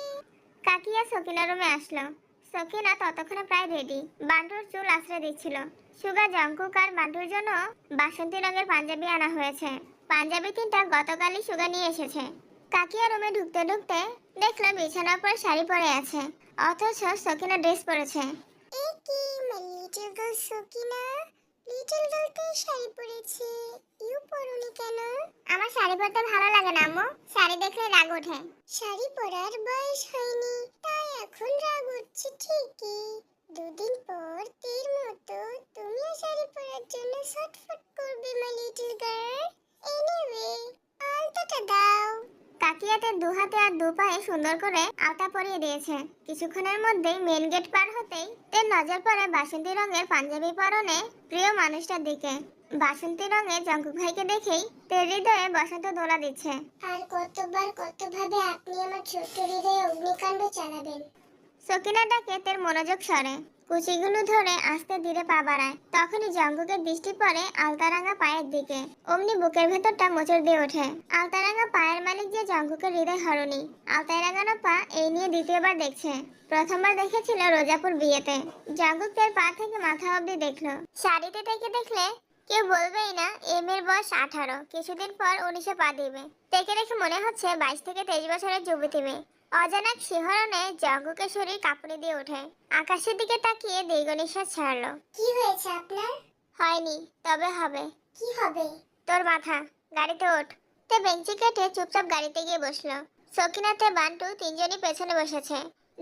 কাকিয়া সকিনার রুমে আসলো। সকিনা ততক্ষণে প্রায় রেডি, বান্টুর চুল আশ্রয় দিচ্ছিল। সুগা, জঙ্কুক আর বান্টুর জন্য বাসন্তী রঙের পাঞ্জাবি আনা হয়েছে। পাঞ্জাবি তিনটা গতকালই সুগা নিয়ে এসেছে। কাকিয়া রুমে ঢুকতে ঢুকতে দেখলো বিছানার পর শাড়ি পরে আছে, অথচ সকিনা ড্রেস পরেছে। এ কি, my little girl Sakina? Little girl তো শাড়ি পরেছে, ইউ পরনি কেন? আমার শাড়ি পরতে ভালো লাগে না আম্মু, শাড়ি দেখলে রাগ ওঠে। শাড়ি পরার বয়স হয়নি, তাই এখন রাগ হচ্ছে ঠিকই। দুদিন পর তীর মতো তুমিও শাড়ি পরার জন্য ছটফট করবে মাই লিটল গার্ল। এনিওয়ে, আলতাটা দাও। কাকিয়াতে দু হাতে আর দু পায়ে সুন্দর করে আলতা পরিয়ে দিয়েছে। কিছুক্ষণের মধ্যেই মেন গেট পার হতেই তের নজর পড়ে বাসন্তী রঙের পাঞ্জাবি পরনে প্রিয় মানুষটার দিকে। বাসন্তী রঙের জঙ্কুক ভাইকে দেখেই তের হৃদয়ে বসন্ত দোলা দিচ্ছে। আর কতবার কতভাবে আপনি আমার ছোট্ট হৃদয়ে অগ্নিকাণ্ড চালাবেন। সকিনার ডাকে তের মনোযোগ সরে, কুচিগুলো ধরে আস্তে ধীরে পা বাড়ায়। তখনই জঙ্কুকের দৃষ্টি পড়ে আলতারাঙা পায়ের দিকে। অমনি বুকের ভেতরটা মোচড় দিয়ে ওঠে। আলতারাঙা পায়ের মালিক যে জঙ্কুকের হৃদয় হরণী। আলতায় রাঙানো পা এই নিয়ে দ্বিতীয়বার দেখছে। প্রথমবার দেখেছিল রোজাপুর বিয়েতে। জঙ্কুক তের পা থেকে মাথা অবধি দেখলো। শাড়িতে থেকে দেখলে কেউ বলবেই না এ মেয়ের বয়স 18, কিছুদিন পর 19-এ পা দিবে। দেখে দেখে মনে হচ্ছে 22 থেকে 23 বছরের যুবতী মেয়ে। অজানা এক শিহরণে জঙ্কুকের শরীর কাঁপুনি দিয়ে ওঠে। আকাশের দিকে তাকিয়ে দীর্ঘ নিঃশ্বাস ছাড়লো। কি হয়েছে আপনার? হয়নি, তবে হবে। কি হবে? তোর মাথা। গাড়িতে ওঠ। তে বেঞ্চি কেটে চুপচাপ গাড়িতে গিয়ে বসলো। সকিনাতে বান্টু তিনজনই পেছনে বসেছে।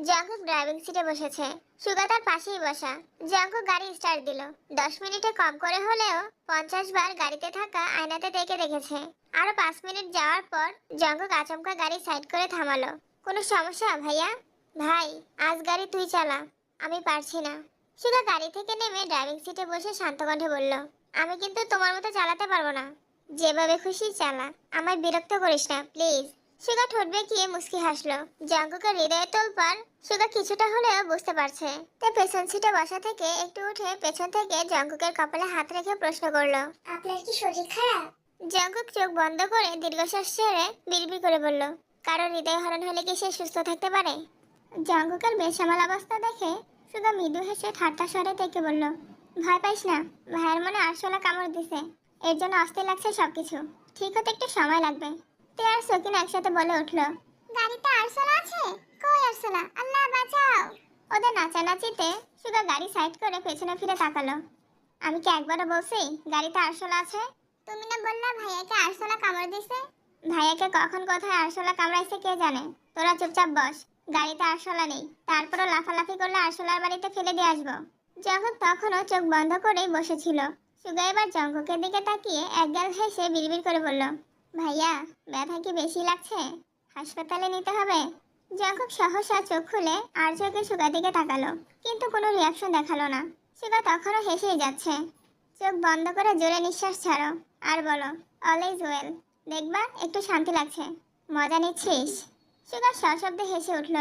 জঙ্কুক ড্রাইভিং সিটে বসেছে। সুগা তার পাশেই বসা। জঙ্কুক গাড়ি স্টার্ট দিল। 10 মিনিটে কম করে হলেও 50 বার গাড়িতে থাকা আয়নাতে দেখেছে। আরো 5 মিনিট যাওয়ার পর জঙ্কুক আচমকা গাড়ি সাইড করে থামালো। কোনো সমস্যা ভাইয়া? ভাই, আজ গাড়ি তুই চালা, আমি পারছি না। সুগা গাড়ি থেকে নেমে ড্রাইভিং সিটে বসে শান্ত কণ্ঠে বলল, আমি কিন্তু তোমার মতো চালাতে পারবো না। যেভাবে খুশি চালা, আমায় বিরক্ত করিস না প্লিজ। সুগা ঠোঁট বেঁকিয়ে মুচকি হাসলো। জঙ্কুকের হৃদয়ে তোলপাড় সুগা কিছুটা হলেও বুঝতে পারছে। তাই পেছন সিটে বসা থেকে একটু উঠে পেছন থেকে জঙ্কুকের কপালে হাত রেখে প্রশ্ন করলো, আপনার কি শরীর খারাপ? জঙ্কুক চোখ বন্ধ করে দীর্ঘশ্বাস ছেড়ে বিড়বিড় করে বলল, কারোর হৃদয় হরণ হলে কি সে সুস্থ থাকতে পারে? জঙ্কুকের বেসামাল অবস্থা দেখে সুগা মৃদু হেসে ঠাট্টা স্বরে থেকে বলল, ভয় পাইস না, ভাইয়ের মনে আরশোলা কামড় দিছে, এর জন্য অস্থির লাগছে সবকিছু, ঠিক হতে একটু সময় লাগবে। তে আর সকিন একসাথে বলে উঠলো, গাড়িতে আরশোলা আছে? কই আরশোলা? আল্লাহ বাঁচাও! ওদের নাচানাচিতে সুগা গাড়ি সাইড করে পেছনে ফিরে তাকালো। আমি কি একবারও বলছি গাড়িতে আরশোলা আছে? তুমি না বললা ভাইয়াকে আরশোলা কামড় দিছে? ভাইয়াকে কখন কোথায় আরশোলা কামড়াইছে কে জানে। তোরা চুপচাপ বস, গাড়িতে আরশোলা নেই, তারপরও লাফালাফি করলে আরশোলার বাড়িতে ফেলে দিয়ে আসবো। জঙ্কুক তখনও চোখ বন্ধ করেই বসেছিল। সুগা এবার জঙ্কুকের দিকে তাকিয়ে একগাল হেসে বিড়বিড় করে বলল, ভাইয়া, ব্যথা কি বেশি লাগছে? হাসপাতালে নিতে হবে? জঙ্কুক সহসা চোখ খুলে আর চোখে সুগার দিকে তাকালো, কিন্তু কোনো রিয়াকশন দেখালো না। সুগা তখনও হেসেই যাচ্ছে। চোখ বন্ধ করে জোরে নিঃশ্বাস ছাড়ো আর বলো, অল ইজ ওয়েল। দেখবা একটু শান্তি লাগছে। মজা নিচ্ছিস? সুগা সশব্দে হেসে উঠল।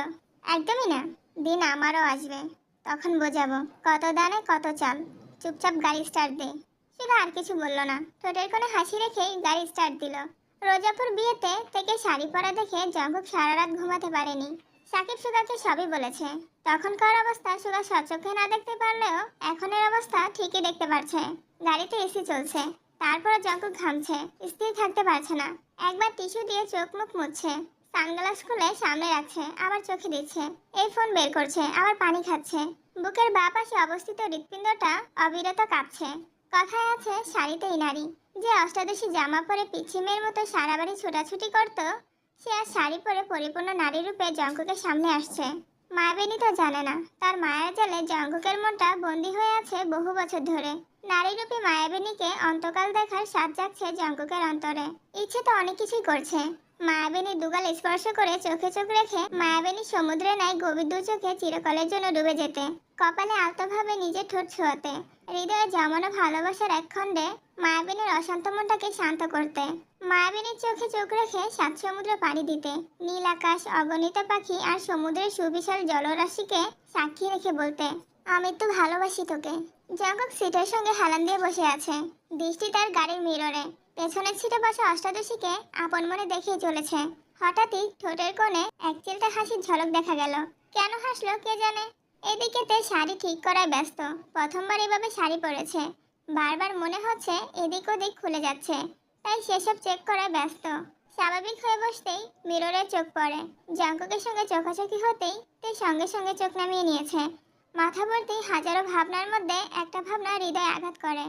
একদমই না, দিন আমারও আসবে, তখন বোঝাবো কত দানে কত চাল। চুপচাপ গাড়ি স্টার্ট দে। সুগা আর কিছু বলল না, ঠোঁটের কোণে হাসি রেখেই গাড়ি স্টার্ট দিল। রোজাপুর বিয়েতে থেকে শাড়ি পরা দেখে জঙ্কুক সারা রাত ঘুমাতে পারেনি। সাকিব সুগাকে সবই বলেছে। তখনকার অবস্থা সুগা সচক্ষে না দেখতে পারলেও এখনের অবস্থা ঠিকই দেখতে পারছে। গাড়িতে এসি চলছে, তারপরে জঙ্কুক ঘামছে, স্থির থাকতে পারছে না। একবার টিস্যু দিয়ে চোখ মুখ মুছছে, সানগ্লাস খুলে সামনে রাখছে, আবার চোখে দিচ্ছে, এই ফোন বের করছে, আবার পানি খাচ্ছে। বুকের বাঁ পাশে অবস্থিত হৃৎপিণ্ডটা অবিরত কাঁপছে। কথায় আছে শাড়িতেই নারী। যে অষ্টাদশী জামা পরে পিচ্ছি মেয়ের মতো সারা বাড়ি ছোটাছুটি করত, সে আর শাড়ি পরে পরিপূর্ণ নারী রূপে জঙ্কুকের সামনে আসছে। মায়াবিনী তো জানে না তার মায়ের জালে জঙ্কুকের মনটা বন্দী হয়ে আছে বহু বছর ধরে। নারীরূপী মায়াবিনীকে অন্তকাল দেখার স্বাদ জাগছে জঙ্কুকের অন্তরে। ইচ্ছে তো অনেক কিছুই করছে। মায়াবিনী দুগাল স্পর্শ করে চোখে চোখ রেখে মায়াবিনী সমুদ্রে নাই গভীর দু চোখে চিরকালের জন্য ডুবে যেতে, কপালে আলতোভাবে নিজের ঠোঁট ছোঁয়াতে, হৃদয়ে জমানো ভালোবাসার এক খণ্ডে মায়াবিনীর অশান্ত মনটাকে শান্ত করতে, মায়াবিনীর চোখে চোখ রেখে সাত সমুদ্র পাড়ি দিতে, নীল আকাশ, অগণিত পাখি আর সমুদ্রের সুবিশাল জলরাশিকে সাক্ষী রেখে বলতে, আমি তো ভালোবাসি তোকে। জঙ্কুক সিটের সঙ্গে হেলান দিয়ে বসে আছে, দৃষ্টি তার গাড়ির মিররে। পেছনের সিটে বসা অষ্টাদশীকে আপন মনে দেখেই চলেছে। হঠাৎই ঠোঁটের কোণে এক চিলতে হাসির ঝলক দেখা গেল। কেন হাসলো কে জানে। এদিকে তে শাড়ি ঠিক করায় ব্যস্ত। প্রথমবার এভাবে শাড়ি পরেছে, বারবার মনে হচ্ছে এদিক ওদিক খুলে যাচ্ছে, তাই সেসব চেক করায় ব্যস্ত। স্বাভাবিক হয়ে বসতেই মিররে চোখ পড়ে। জঙ্কুকের সঙ্গে চোখাচোখি হতেই তে সঙ্গে সঙ্গে চোখ নামিয়ে নিয়েছে। মাথা ভর্তি হাজারো ভাবনার মধ্যে একটা ভাবনা হৃদয়ে আঘাত করে।